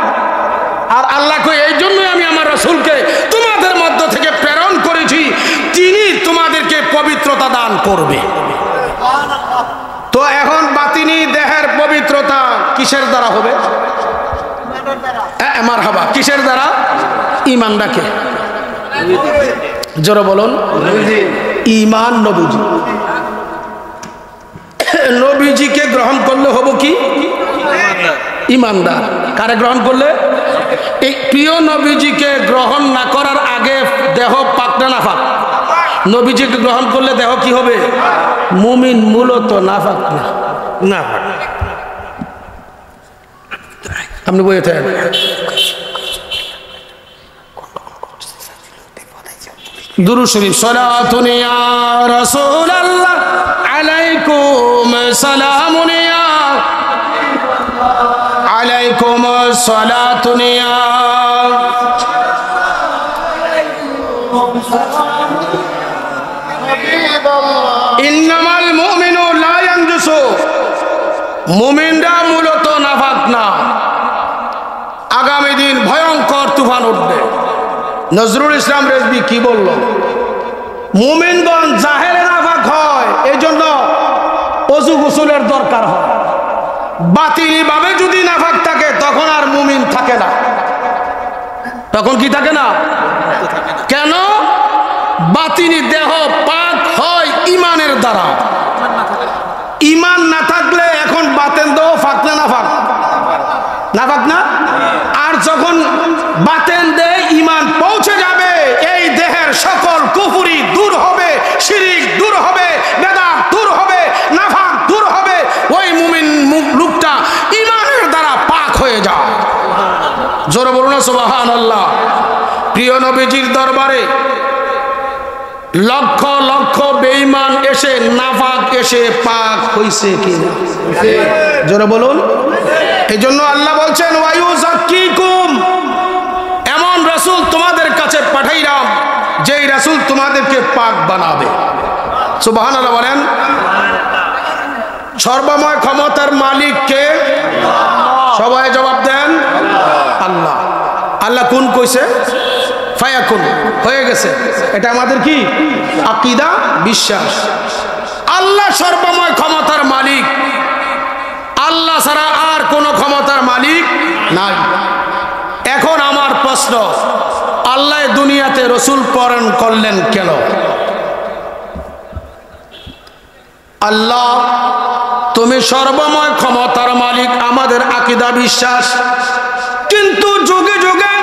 আর আল্লাহ কয় এই জন্যই আমি আমার রাসূলকে তোমাদের মধ্য থেকে প্রেরণ করেছি, তিনি তোমাদেরকে পবিত্রতা দান করবে। তো এখন বাতিনি দেহের পবিত্রতা কিসের দ্বারা হবে? মারহাবা, কিসের দ্বারা? ঈমান রাখে। জোরে বলুন, ঈমান। নবীজি, নবীজিকে গ্রহণ করলে হব কি? ঈমানদার। কারে গ্রহণ করলে? এই প্রিয় নবীজিকে গ্রহণ না করার আগে দেহ পাক না নাফাক? নবীজিকে গ্রহণ করলে দেহ কি হবে? মুমিন। মূলত নাফাক না, নাফাক। আপনি বইয়ে থাকেন। দুরূদ শরীফ। সালাতুন ইয়া রাসূলুল্লাহ আলাইকুম সালামুন ইয়া আলাইকুম সালাতুন ইয়া ইন্নামাল মুমিনু লা ইয়ানজুসু। মুমিনরা মূলত নাফাক না। আগামী দিন ভয়ঙ্কর তুফান উঠবে। নজরুল ইসলাম রেজভী কি বলল? মুমিনগণ জাহেরে নাফাক হয়, এই জন্য অজু গোসলের দরকার হয়। বাতিনি ভাবে যদি নাফাক থাকে তখন আর মুমিন থাকে না। তখন কি থাকে না? কেন? বাতিনি দেহ পাক হয় ইমানের দ্বারা। ইমান না থাকলে এখন বাতেন দেহ ফাঁক না নাফাক? নাফাক না? আর যখন বাতেন দেহ ইমান পৌঁছে যাবে, এই দেহের সকল কুফরি দূর হবে, শিরিক দূর হবে, বেদাত দূর হবে, নাফাক দূর হবে। ওই মুমিন লোকটা ইমানের দ্বারা পাক হয়ে যায়। জোরে বলুন না সুবহানাল্লাহ। প্রিয় নবীজির দরবারে লক্ষ লক্ষ বেঈমান এসে নাফাক এসে পাক হইছে কিনা? জোরে বলুন। এই জন্য আল্লাহ বলছেন ওয়ায়ুযাক্কিকুম, এমন রাসূল তোমাদের কাছে পাঠাইলাম যেই রাসূল তোমাদেরকে পাক বানাবে। সুবহানাল্লাহ বলেন। সর্বময় ক্ষমতার মালিক কে? সবাই জবাব দেন আল্লাহ। আল্লাহ কোন কইছে? ফায়াকুন, হয়ে গেছে। এটা আমাদের কি আকীদা, বিশ্বাস। আল্লাহ সর্বময় ক্ষমতার মালিক, আল্লাহ ছাড়া আর কোন ক্ষমতার মালিক নাই। এখন আমার প্রশ্ন, আল্লাহ দুনিয়াতে রসুল প্রেরণ করলেন কেন? আল্লাহ তুমি সর্বময় ক্ষমতার মালিক, আমাদের আকীদা বিশ্বাস। কিন্তু যুগে যুগে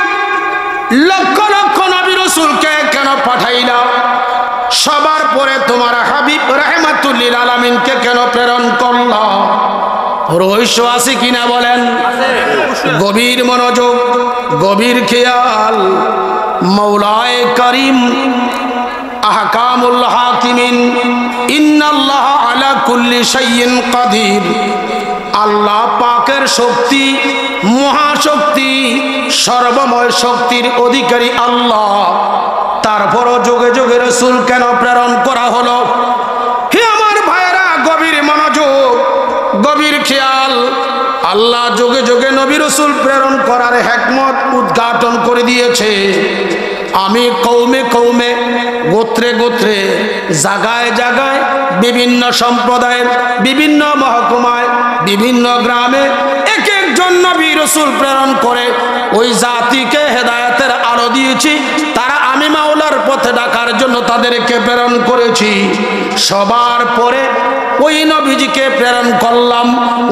লক্ষ লক্ষ নবী রাসূলকে কেন পাঠাইলা? সবার পরে তোমার হাবিব রাহমাতুল লিল আলামিনকে কেন প্রেরণ করলা? রহস্য আছে কিনা বলেন? গভীর মনোযোগ, গভীর খেয়াল। মৌলায়ে করিম আহকামুল হাকিমিন ইন্নাল্লাহ আলা কুল্লি শাইইন কাদির। আল্লাহ পাকের শক্তি মহাশক্তি, সর্বময় শক্তির অধিকারী আল্লাহ। তারপরও যুগে যুগে রাসূল কেন প্রেরণ করা হলো? হে আমার ভাইরা, গভীর মনোযোগ, গভীর খেয়াল। আল্লাহ যুগে যুগে নবী রাসূল প্রেরণ করার হিকমত উদ্ঘাটন করে দিয়েছে। আমি কৌমে কৌমে, গোত্রে গোত্রে, জায়গায় জায়গায়, বিভিন্ন সম্প্রদায়ের, বিভিন্ন মহকুমায়, বিভিন্ন গ্রামে এক একজন নবী রাসূল প্রেরণ করে ওই জাতিকে হেদায়েতের আলো দিয়েছি। তারা আমি মাওলার পথে ডাকার জন্য তাদেরকে প্রেরণ করেছি। সবার পরে ওই নবীজিকে প্রেরণ করলাম,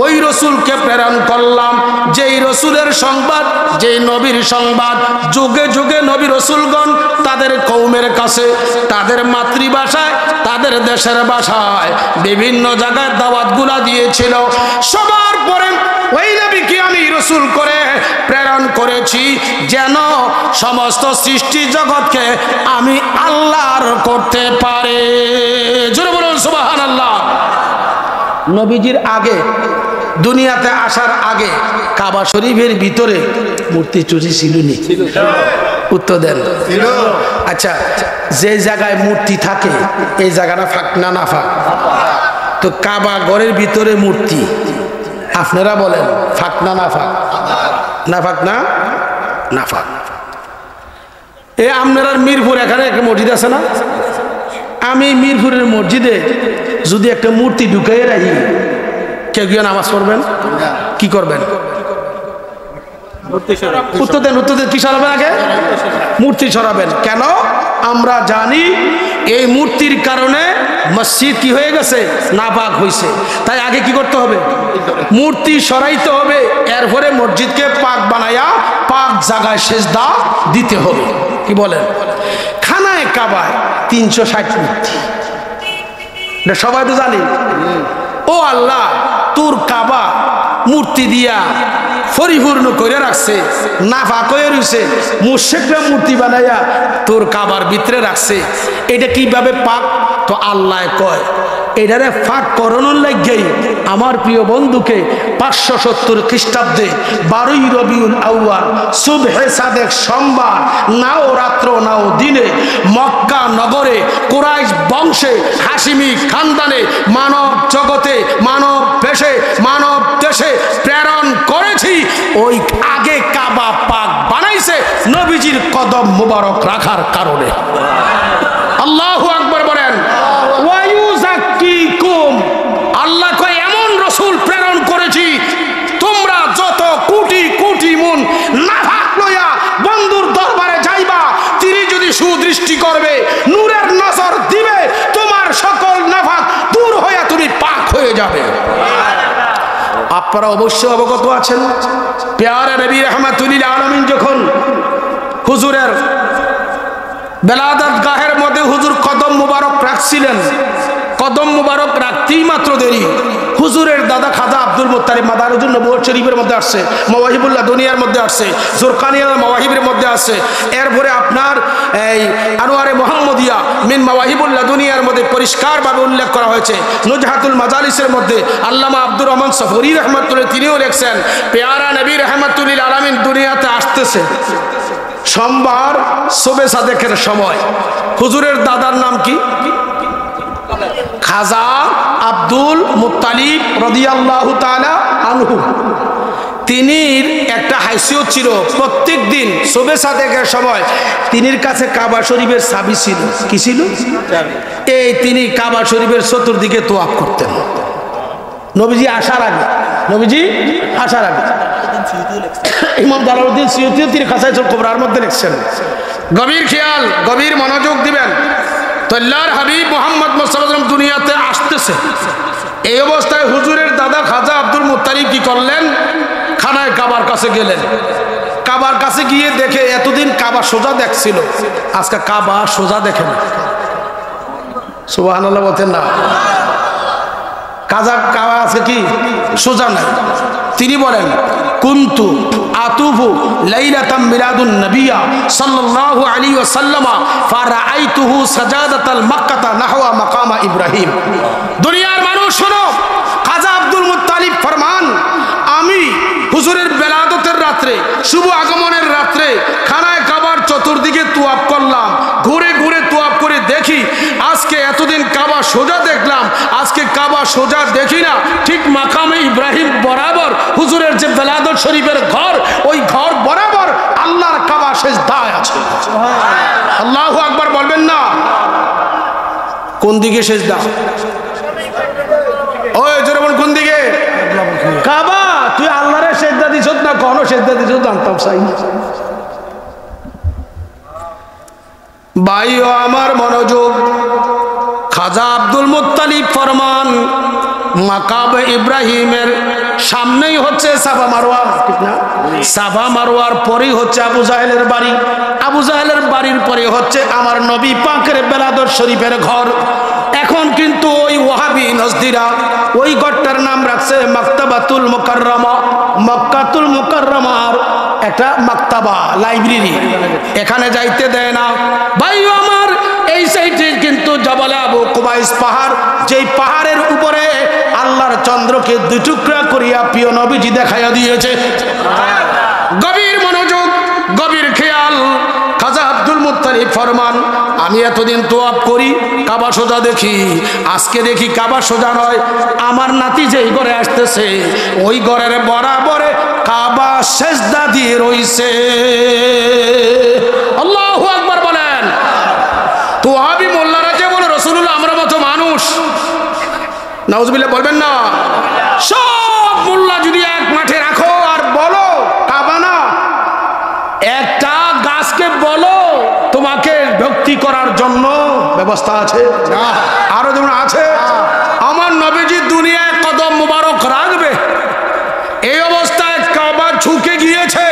ওই রসুলকে প্রেরণ করলাম, যেই রসুলের সংবাদ, যেই নবীর সংবাদ যুগে যুগে নবী রসুলগণ তাদের কওমের কাছে, তাদের মাতৃভাষায়, তাদের দেশের ভাষায় বিভিন্ন জায়গায় দাওয়াতগুলা দিয়েছিল। সবার পরে ওই নবীকে আমি রসুল করে প্রেরণ করেছি যেন সমস্ত সৃষ্টি জগৎকে আমি আল্লাহর করতে পারে। জোরে বলুন সুবহানাল্লাহ। নবীজির আগে, দুনিয়াতে আসার আগে কাবা শরীফের ভিতরে মূর্তি চুরি ছিল নি? উত্তর দেন। আচ্ছা, যে জায়গায় মূর্তি থাকে এই জায়গাটা ফাঁক না না ফাঁক? তো কাবা ঘরের ভিতরে মূর্তি, আপনারা বলেন ফাঁক না না ফাঁক? না ফাঁক না? না ফাঁক। এ আপনারা মিরপুর এখানে একটা মসজিদ আছে না? আমি মিরপুরের মসজিদে যদি একটা মূর্তি ঢুকাই রাখি, কেউ গিয়ে নামাজ পড়বেন? কি করবেন? উত্তর দেন, উত্তর দেন। কি সরাবেন? আগে মূর্তি সরাবেন। কেন? আমরা জানি এই মূর্তির কারণে মসজিদ কি হয়ে গেছে? নাপাক হয়েছে। তাই আগে কি করতে হবে? মূর্তি সরাইতে হবে, এরপরে মসজিদকে পাক বানায়া পাক জায়গায় সেজদা দিতে হবে। কি বলেন? খানায় কাবায় 360 মূর্তি, এটা সবাই তো জানি। ও আল্লাহ, তোর কাবা মূর্তি দিয়া পরিপূর্ণ করে রাখছে, নাফাক হয়ে রয়েছে, মুশরিকরা মূর্তি বানাইয়া তোর কাবার ভিতরে রাখছে। এটা কিভাবে পাক? তো আল্লাহ কয় এটারে ফাঁক করানোর লাগেই আমার প্রিয় বন্ধুকে 570 খ্রিস্টাব্দে 12ই রবিউল আউয়াল সুবহে সাদেক সোমবার, নাও রাত্র নাও দিনে, মক্কা নগরে কুরাইশ বংশে হাশিমি খানদানে মানব জগতে, মানব বেশে, মানব দেশে প্রেরণ করেছি। ওই আগে কাবা পাক বানাইছে নবীজির কদম মুবারক রাখার কারণে। আল্লাহু আকবার বলেন। ওয়ায়ুযাক্কিকুম, আল্লাহ আপনারা অবশ্যই অবগত আছেন, পেয়ারা নবী রহমাতুল আলামিন যখন হুজুরের বেলাদাত গাহের মধ্যে হুজুর কদম মুবারক রাখছিলেন, কদম মুবারক রাখতেই মাত্র দেরি হুজুরের দাদা খাজা আব্দুল মুত্তালিব মাদারুজুন নবুয়্বত শরীফের মধ্যে আসছে, মাওয়াহিবুল্লাহ দুনিয়ার মধ্যে আসছে, জুরকানিয়া মাওয়াহিবের মধ্যে আসছে, এরপরে আপনার এই আনোয়ারে মুহাম্মদিয়া মিন মাওয়াহিবুল্লাহ দুনিয়ার মধ্যে পরিষ্কারভাবে উল্লেখ করা হয়েছে। নুজহাতুল মাজালিসের মধ্যে আল্লামা আব্দুর রহমান সফরি রহমাতুল্লাহ তিনিও লিখছেন, পেয়ারা নবী রহমাতুল আলামিন দুনিয়াতে আসতেছে সোমবার শবে সাদেকের সময়। হুজুরের দাদার নাম কি? খাজা আব্দুল মুত্তালিব রাদিয়াল্লাহু তাআলা আনহু। তিনির একটা হাইসিয়ত ছিল, প্রত্যেক দিন শবে সাদেকের সময় তিনির কাছে কাবা শরীফের চাবি ছিল। কি ছিল? এই তিনি কাবা শরীফের চতুর্দিকে তোয়াফ করতেন নবীজি আসার আগে। নবীজি আসার আগে ইমাম জালালউদ্দিন সুয়ুতিও তিনি খাসাইসুল কুবরার মধ্যে লিখছেন। গভীর খেয়াল, গভীর মনোযোগ দিবেন। তো আল্লাহর হাবিব মুহাম্মদ মুস্তাফা সাল্লাল্লাহু আলাইহি ওয়াসাল্লাম দুনিয়াতে আসতেছে। এই অবস্থায় হুজুরের দাদা খাজা আব্দুল মুত্তালিব কি করলেন? খানায় কাবার কাছে গেলেন। কাবার কাছে গিয়ে দেখে এতদিন কাবা সোজা দেখছিল, আজকে কাবা সোজা দেখে না। সুবহানাল্লাহ বলতেন না? কাবা আছে কি সোজা নাই। তিনি বলেন, কুনতু আতুফু লাইলাতাম মিলাদুন নবিয়্যা সাল্লাল্লাহু আলাইহি ওয়াসাল্লাম ফারাআইতুহু সাজাদাতাল মাক্কাতা নাহওয়া মাকামা ইব্রাহিম। দুনিয়ার মানুষ শোনো, খাজা আব্দুল মুত্তালিব ফরমান, আমি হুজুরের বেলাদতের রাত্রে, শুভ আগমনের রাত্রে খানায় কাবার চতুর্দিকে তোয়াফ করলাম। ঘুরে ঘুরে তোয়াফ করে দেখি আজকে এতদিন কাবা সোজা দেখলাম, আজকে কাবা সোজা দেখি না, ঠিক মাকামে ইব্রাহিম বরাবর হুজুরের যে বেলাদত শরীফের ঘর, ওই ঘর বরাবর আল্লাহর কাবা সেজদায় আছে। আল্লাহু আকবার বলবেন না? কোন দিকে সেজদা? ওই জোরে কোন দিকে? কাবা। তুই আল্লাহরে সেজদা দিছ না কোন সেজদা দিছ জানতাম চাই। ভাইও আমার মনোযোগ, খাজা আব্দুল মুত্তালিব ফরমান, মাকামে ইব্রাহিমের সামনেই হচ্ছে সাফা মারওয়া, ঠিক না? সাফা মারওয়ার পরেই হচ্ছে আবু জাহেলের বাড়ি, আবু জাহেলের বাড়ির পরে হচ্ছে আমার নবী পাকের বেলাদত শরীফের ঘর। এখন কিন্তু ওই ওয়াহাবি নজদিরা ওই ঘরটার নাম রাখছে মাকতাবাতুল মুকাররমা। মক্কাতুল মুকাররমার একটা মাকতাবা, লাইব্রেরি, এখানে যাইতে দেয় না। ভাই আমার এই সাইডে কিন্তু জবালে আবু কুবাইস পাহাড়, যেই পাহাড়ের উপরে আল্লাহর চন্দ্রকে দুই টুকরা করিয়া প্রিয় নবীজি দেখাইয়া দিয়েছে। গভীর মনোযোগ, গভীর খেয়াল। খাজা আব্দুল মুত্তালিব ফরমান, আমি এতদিন তোয়াফ করি, কাবা সোজা দেখি, আজকে দেখি কাবা সোজা নয়। আমার নাতি যেই ঘরে আসতেছে ওই ঘরের বরাবরে কাবা সেজদা দিয়ে রইছে। আল্লাহু আকবার বলেন। তো ওয়াহাবি মোল্লারা যে বলে রাসূলুল্লাহ আমরা মতো মানুষ, নাউজুবিল্লাহ বলবেন না? সব মোল্লা যদি এক মাঠে রাখো আর বলো কাবা না, একটা গাছকে বলো তোমাকে ভক্তি করার জন্য ব্যবস্থা আছে, আরো যেমন আছে। আমার নবীজি দুনিয়ায় কদম মুবারক রাখবে, এই অবস্থায় কাবা ঝুঁকে গিয়েছে,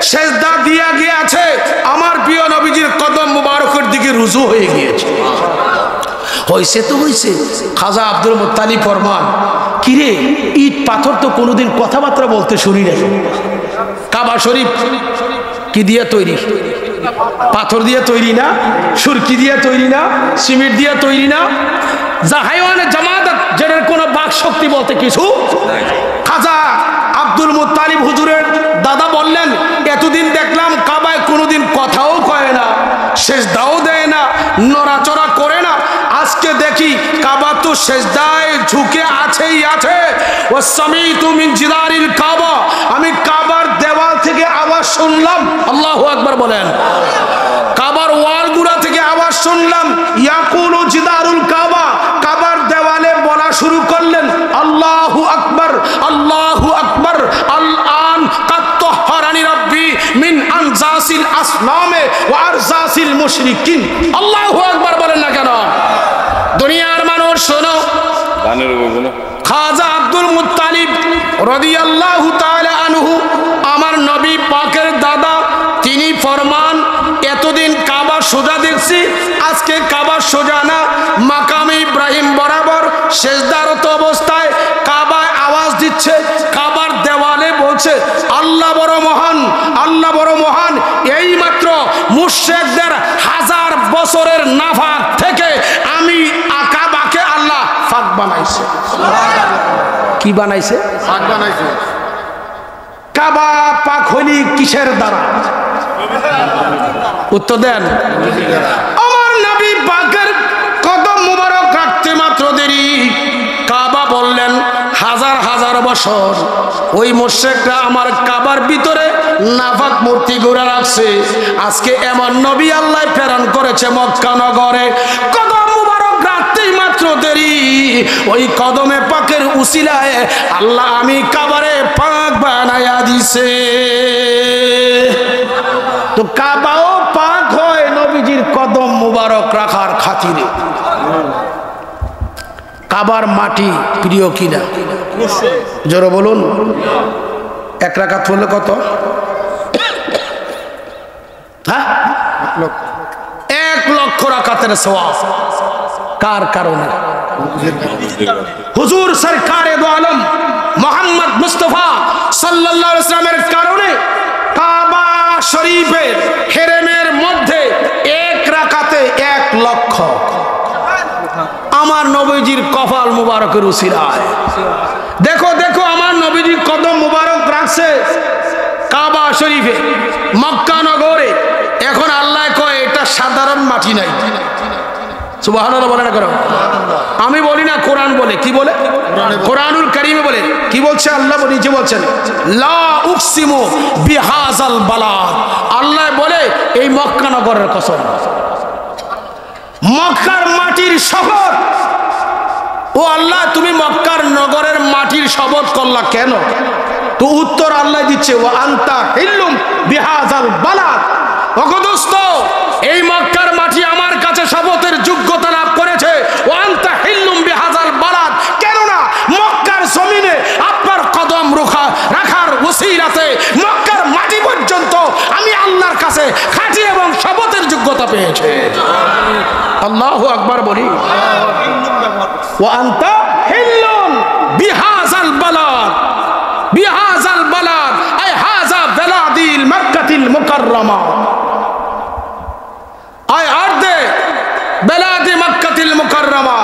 সেজদা দিয়া গিয়েছে, আমার প্রিয় নবীজির কদম মুবারকের দিকে রুজু হয়ে গিয়েছে। হয়েছে তো হয়েছে। খাজা আব্দুল মুত্তালিব ফরমান, কিরে ইট পাথর তো কোনোদিন কথাবার্তা বলতে শুনি নাই। কাবা শরীফ কি দিয়ে তৈরি? পাথর দিয়ে তৈরি না, সুরকি দিয়ে তৈরি না, সিমেন্ট দিয়ে তৈরি না, জাহাইওয়ানে জামাত যেটার কোনো বাক শক্তি বলতে কিছু। খাজা আব্দুল মুত্তালিব হুজুরের দাদা বললেন, এতদিন দেখলাম কাবায় কোনোদিন কথাও কয় না, সেজদাও দেয় না, নড়াচড়া করে না, আজকে দেখি কাবা তো সেজদায় ঝুঁকে আছেই আছে। ওয়াসসামিতু মিন জিদারিল কাবা, আমি কাবার দেওয়াল থেকে আওয়াজ শুনলাম। আল্লাহু আকবার বলেন। কাবার ওয়ালগুলা থেকে আওয়াজ শুনলাম, ইয়াকুলু জিদারুল কাবা, কাবার দেওয়ালে বলা শুরু করলেন, আল্লাহু আকবার, আল্লাহু আকবার, আল-আন কাদ তাহহারানি রাব্বি মিন আনজাসিল আসনামে ওয়া আরজাসিল মুশরিকিন। আল্লাহু আকবার বলেন না কেন? দুনিয়ার মানুষ শোনো, খাজা আব্দুল মুত্তালিব রাদিয়াল্লাহু তাআলা আনহু, আমার নবী পাকের দাদা, তিনি ফরমান, এতদিন কাবা সোজা দেখছি, আজকে কাবা সোজা না, মাকামে ইব্রাহিম বরাবর সেজদারত অবস্থায় কাবায় আওয়াজ দিচ্ছে, কাবার দেওয়ালে বলছে আল্লাহ বড় মহান, আল্লাহ বড় মহান। এইমাত্র মুশরিকদের 1000 বছরের নাফাক থেকে আমি কাবাকে আল্লাহ পাক বানাইছে। কি বানাইছে? পাক বানাইছে। কাবা পাক হইলি কিসের দ্বারা? উত্তর দেন। আমার নবী পাকের কদম মুবারক রাখতে মাত্র দেরি, কাবা বললেন 1000 বছর। ওই মুশরিকরা আমার কাবার ভিতরে নাফাক মূর্তি গড়ে রাখছে। আজকে এমন নবী আল্লাহ প্রেরণ করেছে মক্কা নগরে, কদম মুবারক রাখতেই মাত্র দেরি, ওই কদমে পাকের উসিলায় আল্লাহ আমি কাবারে পাক বানায়া দিছে। তো কাবাও পাক হয় নবীজির কদম মুবারক রাখার খাতিরে। কাবার মাটি প্রিয় কিনা? জোরে বলুন। 1 রাকাত হলে কত? হ্যাঁ, 1 লক্ষ রাকাতের সওয়াব। কার কারণে? হুজুর সরকারে দো আলম মুহাম্মদ মুস্তাফা সাল্লাল্লাহু আলাইহি ওয়াসাল্লামের কারণে কাবা শরীফের হেরেমের মধ্যে 1 রাকাতে 1 লক্ষ। আমার নবীজির কপাল মুবারকের উসিলায় দেখো দেখো আমার নবীজির কদম মুবারক রাখছে কাবা শরীফে মক্কা নগরে। এখন আল্লাহ কয় এটা সাধারণ মাটি নাই। সুবহানাল্লাহ বলে না করো? আমি বলি না, কোরআন বলে। কি বলে? কোরআনুল কারীমে বলে। কি বলছে আল্লাহ? নিচে বলছেন লা উকসিমু বিহাযাল বালাদ। আল্লাহ বলে এই মক্কা নগরের কসম, মক্কার মাটির শপথ। ও আল্লাহ, তুমি মক্কার নগরের মাটির শপথ করলা কেন? তো উত্তর আল্লাহ দিচ্ছে ওয়া আনতা হিল্লুম বিহাযাল বালাদ। ওগো দোস্ত, এই মক্কার মাটি আমার কাছে শপথের যোগ্যতা লাভ করেছে। ওয়া আনতা হিল্লুম বিহাযাল বালাদ, কেননা মক্কার জমিনে আপনার কদম রাখার ওসিলাতে মক্কার মাটি পর্যন্ত আমি আল্লাহর কাছে খাঁটি এবং শপথের যোগ্যতা পেয়েছে। আল্লাহু আকবার বলি। ওয়া আনতা হিল্লুম বিহাযাল বালাদ, বিহাযাল বালাদ আই হাযা বালাদিল মক্কাতিল মুকাররমা, আই আরদে বালাদি মক্কাতিল মুকাররমা।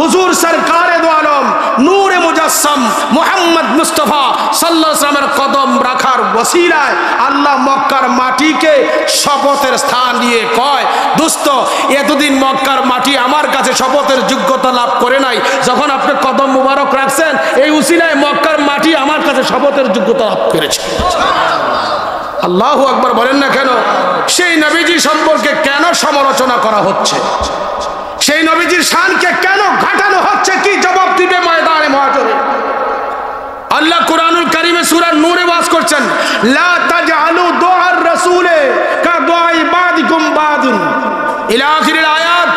হুজুর সরকারে দো আলম নূরে মুজাসসাম মুহাম্মদ মুস্তাফা সাল্লাল্লাহু আলাইহি ওয়াসাল্লামের কদম রাখার ওসিলায় আল্লাহ মক্কার মাটিকে শপথের স্থান দিয়ে কয়, দোস্ত, এতদিন মক্কার মাটি আমার কাছে শপথের যোগ্যতা লাভ করে নাই, যখন আপনি কদম মুবারক রাখছেন এই উসিলায় মক্কার মাটি আমার কাছে শপথের যোগ্যতা লাভ করেছে। আল্লাহু আকবার বলেন না কেন? সেই নবীজি সম্পর্কে কেন সমালোচনা করা হচ্ছে? সেই নবীজির শানকে কেন ঘাটানো হচ্ছে? কি জবাব দিবে ময়দানে মুহাশরে? আল্লাহ কুরআনুল কারীমে সূরা নূরে ওয়াজ করছেন লা তাজআলু দুআর রাসূলে কা দুআই বাদিকুম বাদুন ইলা আখিরিল আয়াত।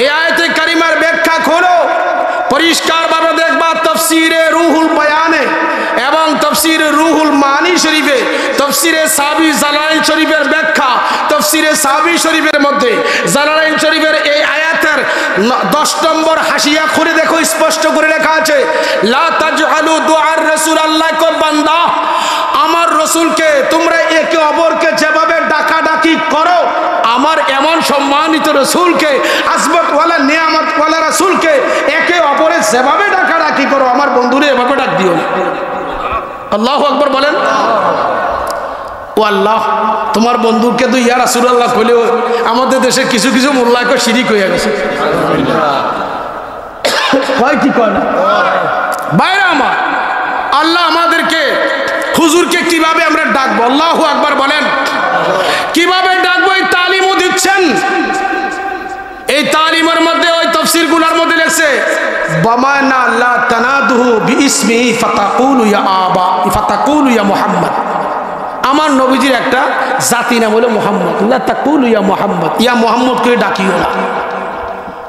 এই আয়াতে কারিমার ব্যাখ্যা খোলো, পরিষ্কারভাবে দেখবা তাফসীরে রুহুল বয়ানে এবং তাফসীরে রুহুল মানি শরীফে, তাফসীরে সাবি জালালাইন শরীফের ব্যাখ্যা, তাফসীরে সাবি শরীফের মধ্যে জালালাইন শরীফের এই আয়াতের 10 নম্বর হাসিয়া খুলে দেখো, স্পষ্ট করে লেখা আছে লা তাজআলু দুআর রাসূল। আল্লাহ কো বান্দা, আমার রাসূলকে তোমরা একে অপরকে যেভাবে ডাকাডাকি করো, আমার এমন সম্মানিত রাসূলকে, আসবাত ওয়ালা নিয়ামত ওয়ালা রাসূলকে একে অপরে যেভাবে ডাকাডাকি করো, আমার বন্ধুরে এভাবে ডাক দিও না। আল্লাহু আকবার বলেন। ও আল্লাহ, তোমার বন্ধুকে তো ইয়া রাসূলুল্লাহ কইলেও আমাদের দেশে কিছু কিছু মোল্লাকে শিরিক হয়ে গেছে। কয় কি কয় না? বাইরে আমার আল্লাহ আমাদেরকে হুজুরকে কিভাবে আমরা ডাকবো? আল্লাহু আকবার বলেন। কিভাবে ডাকবো এই তালিমও দিচ্ছেন। এই তালিমের মধ্যে ওই তাফসীরগুলোর মধ্যে লেখছে বামানা লা তানাদুহু বিইসমি ফাতাকুলু ইয়া আবা ফাতাকুলু ইয়া মুহাম্মদ। আমার নবীজির একটা জাতি নাম হলো মুহাম্মদ। লা তাকুলু ইয়া মুহাম্মদ, ইয়া মুহাম্মদ করে ডাকিও না।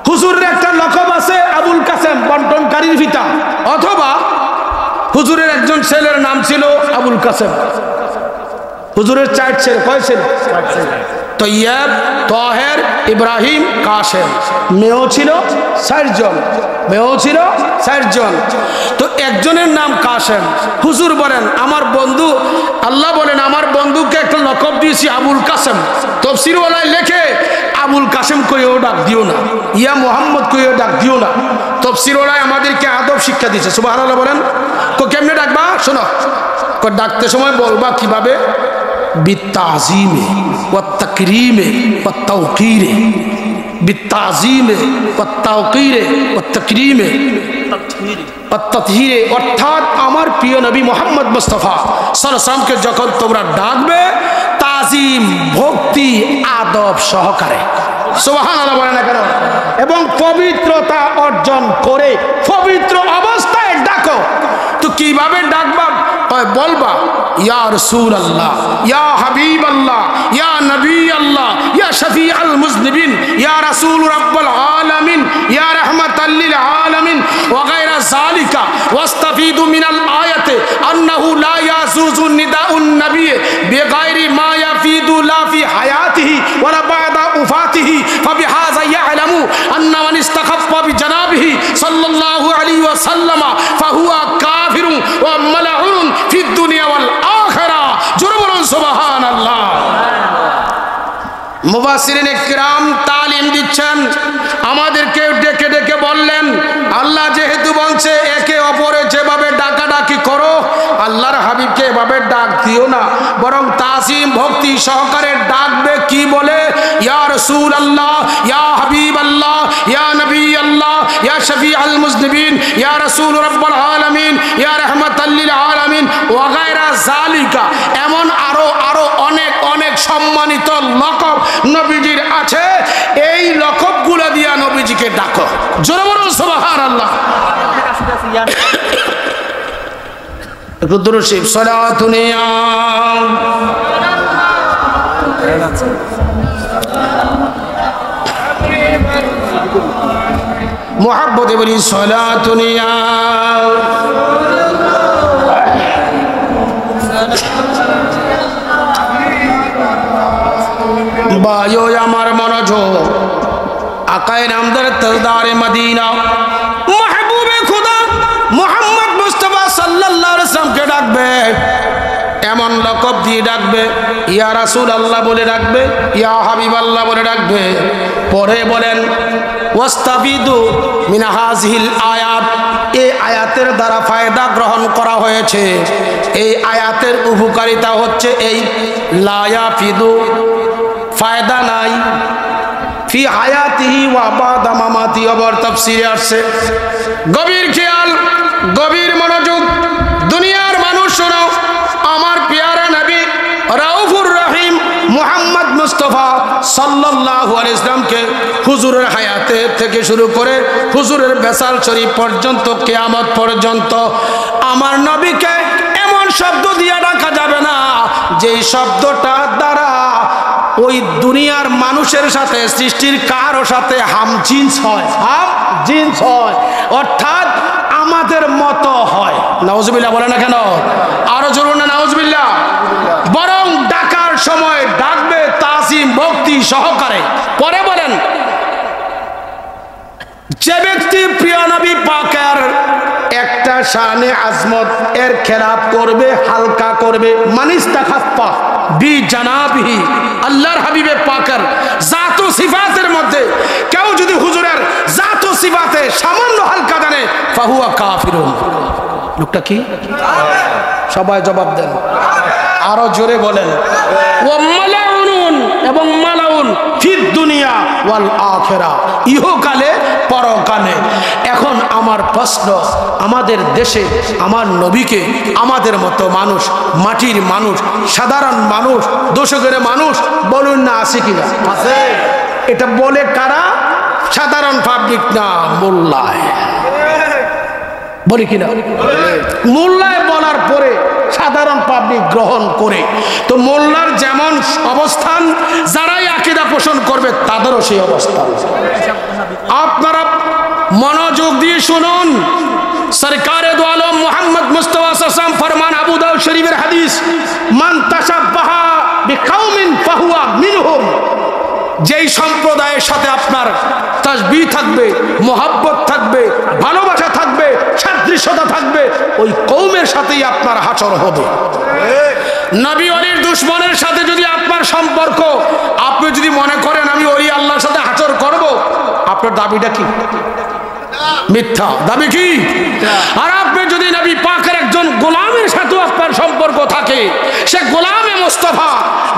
হুজুরের একটা লকব আছে আবুল কাসেম, বন্টনকারীর পিতা, অথবা হুজুরের একজন ছেলের নাম ছিল আবুল কাসেম। হুজুরের 4 ছেলে, কয় ছেলে? তৈয়ব, তাহের, ইব্রাহিম, কাসেম। মেয়েও ছিল 4 জন, মেয়েও ছিল 4 জন। তো একজনের নাম কাসেম। হুজুর বলেন আমার বন্ধু, আল্লাহ বলেন আমার বন্ধুকে একটা লকব দিয়েছি আবুল কাসেম। তাফসীরওয়ালায় লেখে আবুল কাসেম কইও ডাক দিও না, ইয়া মোহাম্মদ কইও ডাক দিও না। তাফসীরওয়ালায় আমাদেরকে আদব শিক্ষা দিয়েছে। সুবহানাল্লাহ বলেন। কেমনে ডাকবা শোনো, ডাকতে সময় বলবা কিভাবে? বিত্তাযীমে ওয়াত তাকরীমে ওয়াত তাওকীরে, বিত্তাযীমে ওয়াত তাওকীরে ওয়াত তাকরীমে ওয়াত তাতহীরে। অর্থাৎ আমার প্রিয় নবী মুহাম্মদ মুস্তাফা সাল্লাল্লাহু আলাইহি ওয়াসাল্লামকে যখন তোমরা ডাকবে তাজিম, ভক্তি, আদব সহকারে। সুবহানাল্লাহ বলেন না কেন? এবং পবিত্রতা অর্জন করে পবিত্র অবস্থায় ডাকো। তো কিভাবে ডাকবা? বলবা ইয়া রাসূলুল্লাহ, ইয়া হাবিবাল্লাহ, ইয়া নবী আল্লাহ, ইয়া শফিউল মুজনিবিন, ইয়া রাসূল রাব্বুল আলামিন, ইয়া রাহমাতাল লিল আলামিন ওয়া গায়রা যালিকা। ওয়াস্তাফিদু মিনাল আয়াতি আন্নাহু লা ইয়াজুজু নিদাউন নবী বিগায়রি মা ইয়াফিদু লা ফি হায়াতিহি ওয়ালা বা'দা উফাতিহি। ফাবিহাযা ইয়ালামু আন্না মান ইস্তাখাফফা বিজানাবিহি সাল্লাল্লাহু আলাইহি ওয়াসাল্লাম ফাহুয়া কাফিরুন ওয়া মালউন ফিদ দুনিয়া ওয়াল আখিরা। জোরে বলুন সুবহানাল্লাহ। মুফাসসিরিন ইকরাম তালিম দিচ্ছেন আমাদেরকে, ডেকে ডেকে বললেন আল্লাহ যেহেতু বলছে একে অপরে যেভাবে ডাকাডাকি করো, আল্লাহর হাবিবকে এভাবে ডাক দিও না, বরং তাজিম ভক্তি সহকারে ডাকবে। কি বলে? ইয়া রাসূলুল্লাহ, ইয়া হাবিবাল্লাহ, ইয়া নবী আল্লাহ, ইয়া শফিউল মুজনিবিন, ইয়া রাসূল রাব্বুল আলামিন, ইয়া রাহমাতাল লিল আলামিন ওয়া গায়রা যালিকা। এমন আরো আরো অনেক অনেক সম্মানিত লকব নবীজির আছে। এই লকবগুলো দিয়া নবীজিকে ডাকো। জোরে বলুন সুবহানাল্লাহ। দুরূদ শরীফ সালাতুন ইয়া মুহাব্বতে বলি সালাতুন ইয়া বায়ো আমার মনোযোগ। আকায়ে নামদার তাজদারে মদিনা মাহবুবে খুদা মুহাম্মদ মুস্তাফা সাল্লাল্লাহু আলাইহি ওয়াসাল্লামকে ডাকবে, এমন লকব দিয়ে ডাকবে। ইয়া রাসূলুল্লাহ বলে ডাকবে, ইয়া হাবিবাল্লাহ বলে ডাকবে। পরে বলেন ওয়াস্তাফিদু মিন হাযিহিল আয়াত। এই আয়াতের দ্বারা ফায়দা গ্রহণ করা হয়েছে। এই আয়াতের উপকারিতা হচ্ছে এই লা ইয়াফিদু, ফায়দা নাই, ফি হায়াতিহি ওয়া বাদা মামাতি। আবার তাফসীরে আসছে। গভীর খেয়াল, গভীর মনোযোগ। দুনিয়ার মানুষ শোনো, আমার প্যারা নবী রাউফুর রহিম মুহাম্মদ মুস্তাফা সাল্লাল্লাহু আলাইহি ওয়াসাল্লামকে হুজুরের হায়াতে থেকে শুরু করে হুজুরের বেসাল শরীফ পর্যন্ত, কিয়ামত পর্যন্ত আমার নবীকে এমন শব্দ দিয়ে ডাকা যাবে না যেই শব্দটা দ্বারা ওই দুনিয়ার মানুষের সাথে, সৃষ্টির কারো সাথে হাম জিন্স হয়, হাম জিন্স হয়, অর্থাৎ আমাদের মতো হয়। নাউজুবিল্লাহ বলে না কেন? আরো জোরে না নাউজুবিল্লাহ। বরং ডাকার সময় ডাকবে তাজিম ভক্তি সহকারে। পরে বলেন যে ব্যক্তি প্রিয় নবী পাকের একটা শানে আজমত এর খেলাফ করবে, হালকা করবে, মানিস্তাখাফা বি জানাবিহি, আল্লাহর হাবিবে পাকের জাত ও সিফাতের মধ্যে কেউ যদি হুজুরের জাত ও সিফাতে সামান্য হালকা জানে ফাহুয়া কাফিরুন। লোকটা কি? সবাই জবাব দেন, আরো জোরে বলেন। ওয়া মালাউন, এবং মালাউন ফিদ দুনিয়া ওয়াল আখিরা, ইহকালে পরকালে। এখন আমার প্রশ্ন, আমাদের দেশে আমার নবীকে আমাদের মতো মানুষ, মাটির মানুষ, সাধারণ মানুষ, দোষকের মানুষ বলুন না আছে কিনা? আছে। এটা বলে কারা? সাধারণ পাবলিক না, মোল্লায় বলি কিনা? মোল্লায় বলার পরে সাধারণ পাবলিক গ্রহণ করে। তো মোল্লার যেমন অবস্থান, যারাই আকীদা পোষণ করবে তাদেরও সেই অবস্থান। আপনারা মনোযোগ দিয়ে শুনুন, সরকারে দো আলম মুহাম্মদ মুস্তাফা সাল্লাল্লাহু ফরমান, আবু দাউদ শরীফের হাদিস, মান তাশাব্বাহা বিকাউমিন ফাহুয়া মিনহুম। যেই সম্প্রদায়ের সাথে আপনার তাসবিহ থাকবে, মোহাব্বত থাকবে, ভালোবাসা থাকবে, সাদৃশ্যতা থাকবে, ওই কওমের সাথেই আপনার হাসর হবে। নবী ওলির দুশমনের সাথে যদি আপনার সম্পর্ক, আপনি যদি মনে করেন আমি ওলি আল্লাহর সাথে হাসর করব, আপনার দাবিটা কি? মিথ্যা দাবি কি? আর আপনি যদি নবী পাকের একজন গোলামের সাথে আপনার সম্পর্ক থাকে, সে গোলামে মুস্তাফা,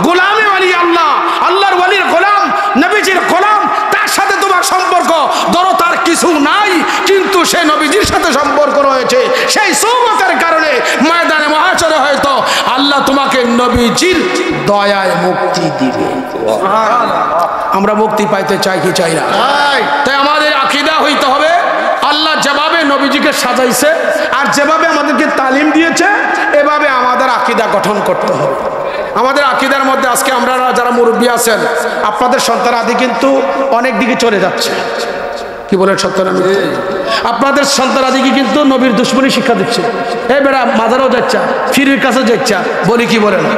গোলামে ওলি আল্লাহ, আল্লাহর ওলির গোলাম, নবীজির গোলাম, তার সাথে তোমার সম্পর্ক ধরো তার কিছু নাই, কিন্তু সে নবীজির সাথে সম্পর্ক রয়েছে, সেই সোহবতের কারণে ময়দানে মহাশরে হয়তো আল্লাহ তোমাকে নবীজির দয়ায় মুক্তি দিবে। আমরা মুক্তি পাইতে চাই কি চাই না? তাই আমাদের আকীদা হইতে হবে আল্লাহ যেভাবে নবীজিকে সাজাইছে আর যেভাবে আমাদেরকে তালিম দিয়েছে, এভাবে আমাদের আকীদা গঠন করতে হবে। আমাদের আকীদার মধ্যে আজকে আমরা যারা মুরব্বী আছেন, আপনাদের সন্তানাদি কিন্তু অনেক দিকে চলে যাচ্ছে। কি বলেন সন্তানাদি? আপনাদের সন্তানাদিকে কিন্তু নবীর দুশমনী শিক্ষা দিচ্ছে। এই বেড়া মাজারও যাচ্ছা, ফিরির কাছে যাচ্ছা, বলি কি বলে না?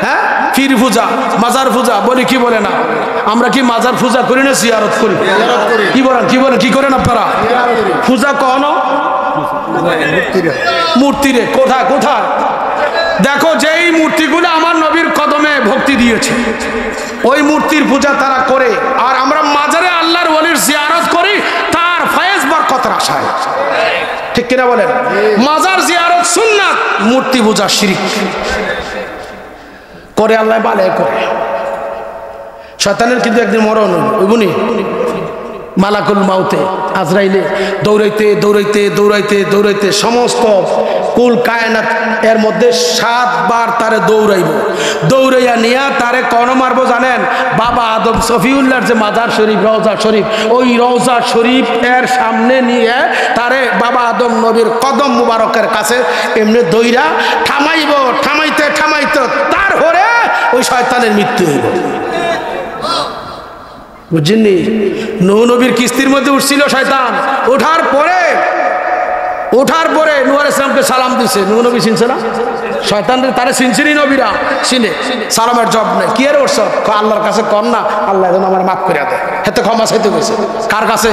হ্যাঁ, ফির পূজা, মাজার পূজা, বলি কি বলে না? আমরা কি মাজার পূজা করি না জিয়ারত করি? কি বলেন, কি বলেন, কি করেন আপনারা? পূজা কখনো মূর্তিরে, কোথায় কোথায়? দেখো, যেই মূর্তিগুলো আমার নবীর কদমে ভক্তি দিয়েছে, ওই মূর্তির পূজা তারা করে, আর আমরা মাজারে আল্লাহর ওলির জিয়ারত করি তার ফয়েজ বরকতের আশায়। ঠিক কিনা বলেন? মাজার জিয়ারত সুন্নাত, মূর্তি পূজা শিরক করে আল্লাহ বালে করে। শয়তানের কিন্তু একদিন মরণ হইবনি, মালাকুল মাউতে আজরাইলে দৌড়াইতে দৌড়াইতে দৌড়াইতে দৌড়াইতে সমস্ত কুল কায়নাত এর মধ্যে 7 বার তারে দৌড়াইব। দৌড়াইয়া নিয়া তারে কোন মারবো জানেন? বাবা আদম সফিউল্লাহর যে মাজার শরীফ, রওজা শরীফ, ওই রওজা শরীফ এর সামনে নিয়ে তারে বাবা আদম নবীর কদম মুবারকের কাছে এমনি দইরা থামাইব। থামাইতে থামাইতে তার হরে ওই শয়তানের মৃত্যু হইব। বুঝছেননি? নূহ নবীর কিস্তির মধ্যে উঠছিল শয়তান, ওঠার পরে নূহ আলাইহিস সালামকে সালাম দিছে। নূহ নবী চিনছে না? শয়তান তারে চিনছিনি নবীরা, চিনে। সালামের জব নেই। কি এর ওরস? আল্লাহর কাছে কর না, আল্লাহ যেন আমার মাফ করে দেয়, হেতে ক্ষমা চাইতে গেছে। কার কাছে?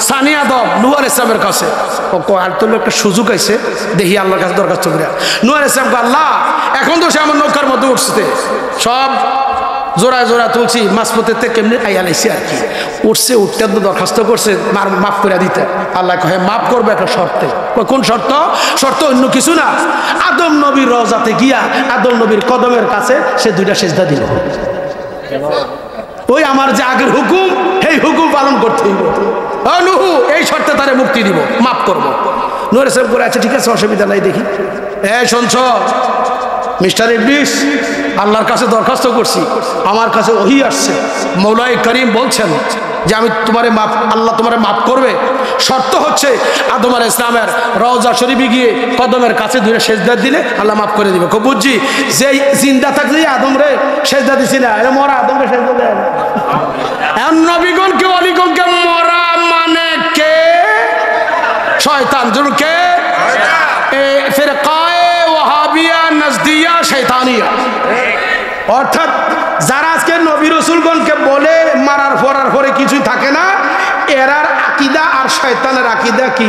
সানি আদম, নূহ আলাইহিস সালামের কাছে। ও আর তোর একটা সুযোগ আইছে, দেখি আল্লাহর কাছে দরখাস্ত করে। নূহ আলাইহিস সালাম কে, আল্লাহ এখন তো সে আমার নৌকার মধ্যে উঠছে, সব জোড়া জোড়া তুলছি, মাঝপথেতে কেমনি আইয়া লাইছি আর কি। উঠছে, উঠতে তো দরখাস্ত করছে মাফ করে দিতে। আল্লাহ কহে মাফ করবে একটা শর্তে। কোন শর্ত? শর্ত অন্য কিছু না, আদম নবীর রওজাতে গিয়া আদম নবীর কদমের কাছে সে 2টা সেজদা দিল। ওই আমার যে আগের হুকুম, সেই হুকুম পালন করতে হইব। নূহ এই শর্তে তারে মুক্তি দিব, মাফ করবো। নূহ আলাইহিস সালাম করে, আচ্ছা ঠিক আছে, অসুবিধা নাই। দেখি, শুনছ মিস্টার ইবলিস, আল্লাহর কাছে দরখাস্ত করছি, আমার কাছে ওহী আসছে, মৌলাই করিম বলছেন যে আমি তোমারে মাফ, আল্লাহ তোমারে মাফ করবে। শর্ত হচ্ছে আদম আলাইহিস সালামের রওজা শরীফে গিয়ে কদমের কাছে 2টা সেজদা দিলে আল্লাহ মাফ করে দিবে। খুব বুঝছি যে জিন্দা থাকলে আদম রে সেজদা দিছি না, এটা মরা আদম রে সেজদা দেয় না। এখন নবীগণকে অলিগণকে মরা মানে কে? শয়তান। জরুর কে? ফিরকায়ে ওয়াহাবিয়া নাজদিয়া শয়তানিয়া। অর্থাৎ যারা আজকে নবী রাসূলগণকে বলে মারার পরে কিছুই থাকে না, এরার আকীদা আর শয়তানের আকীদা কি?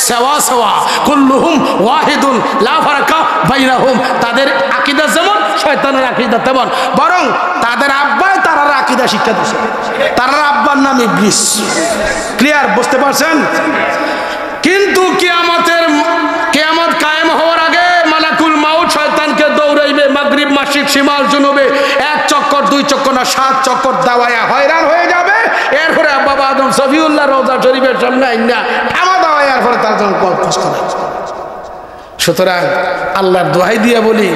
সাওয়া সাওয়া, কুল্লুহুম ওয়াহিদুন লা ফারাকা বাইনাহুম। তাদের আকীদা যেমন, শয়তানের আকীদা তেমন, বরং তাদের আব্বাই তারার আকীদা শিক্ষা দিয়েছে। তারার আব্বার নাম ইবলিস। ক্লিয়ার? বুঝতে পারছেন? কিন্তু কিয়ামত কায়েম হওয়ার আগে মালাকুল মাউত শয়তানকে দৌড়াইবে মাগরিব মাশরিক শিমাল জুনুবে, 1 চক্কর 2 চক্কর না 7 চক্কর দাওয়ায়া হয়রান হয়ে যাবে। এরপরে বাবা আদম সফিউল্লাহ রওজা শরীফের সামনে আইনা থামা দাওয়ায়, এরপরে তার জন্য কষ্ট নাই। সুতরাং আল্লাহর দোহাই দিয়ে বলি,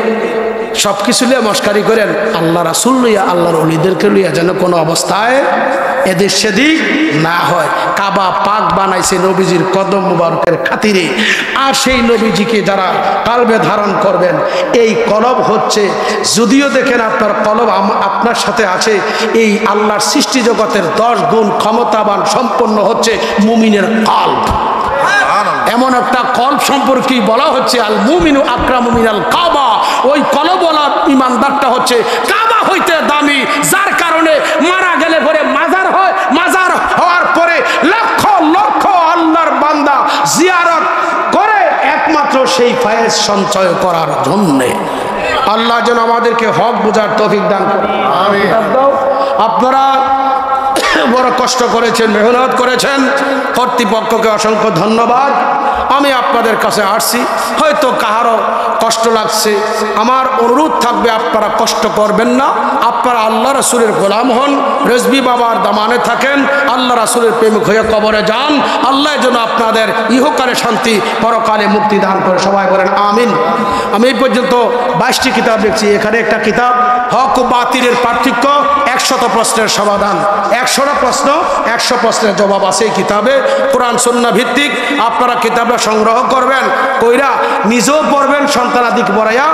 সব কিছু লিয়ে মস্কারি করেন, আল্লাহ রাসূল লইয়া, আল্লাহর ওলিদেরকে লইয়া যেন কোনো অবস্থায় এদিক সেদিক না হয়। কাবা পাক বানাইছে নবীজির কদম মুবারকের খাতিরে, আর সেই নবীজিকে যারা কালবে ধারণ করবেন, এই কলব হচ্ছে, যদিও দেখেন আপনার কলব আপনার সাথে আছে, এই আল্লাহর সৃষ্টি জগতের 10 গুণ ক্ষমতাবান সম্পন্ন হচ্ছে মুমিনের কলব। এমন একটা কলব সম্পর্কে বলা হচ্ছে আল মুমিনু আকরামু মিনাল কাবা। ওই কলবওয়ালা ইমানদারটা হচ্ছে কাবা হইতে দামি, যার কারণে মারা গেলে পরে মাজার হয়, মাজার হওয়ার পরে লক্ষ লক্ষ আল্লাহর বান্দা জিয়ারত করে একমাত্র সেই ফায়েজ সঞ্চয় করার জন্যে। আল্লাহ যেন আমাদেরকে হক বোঝার তৌফিক দান করেন। আমিন। আপনারা বড় কষ্ট করেছেন, মেহনত করেছেন, কর্তৃপক্ষকে অসংখ্য ধন্যবাদ। আমি আপনাদের কাছে আসছি, হয়তো কাহারও কষ্ট লাগছে, আমার অনুরোধ থাকবে আপনারা কষ্ট করবেন না। আপনারা আল্লাহ রাসূলের গোলাম হন, রেজবি বাবার দামানে থাকেন, আল্লাহ রাসূলের প্রেমিক হয়ে কবরে যান। আল্লাহ যেন আপনাদের ইহকালে শান্তি, পরকালে মুক্তি দান করে। সবাই বলেন আমিন। আমি এই পর্যন্ত 22টি কিতাব লিখছি। এখানে একটা কিতাব হক ও বাতিলের পার্থক্য, 100 প্রশ্নের সমাধান, 100টা প্রশ্ন 100 প্রশ্নের জবাব আছে এই কিতাবে। কোরআন সুন্নাহ ভিত্তিক। আপনারা কিতাবটা সংগ্রহ করবেন, কইরা নিজেও পড়বেন, সন্তানাদিকে পড়াইয়া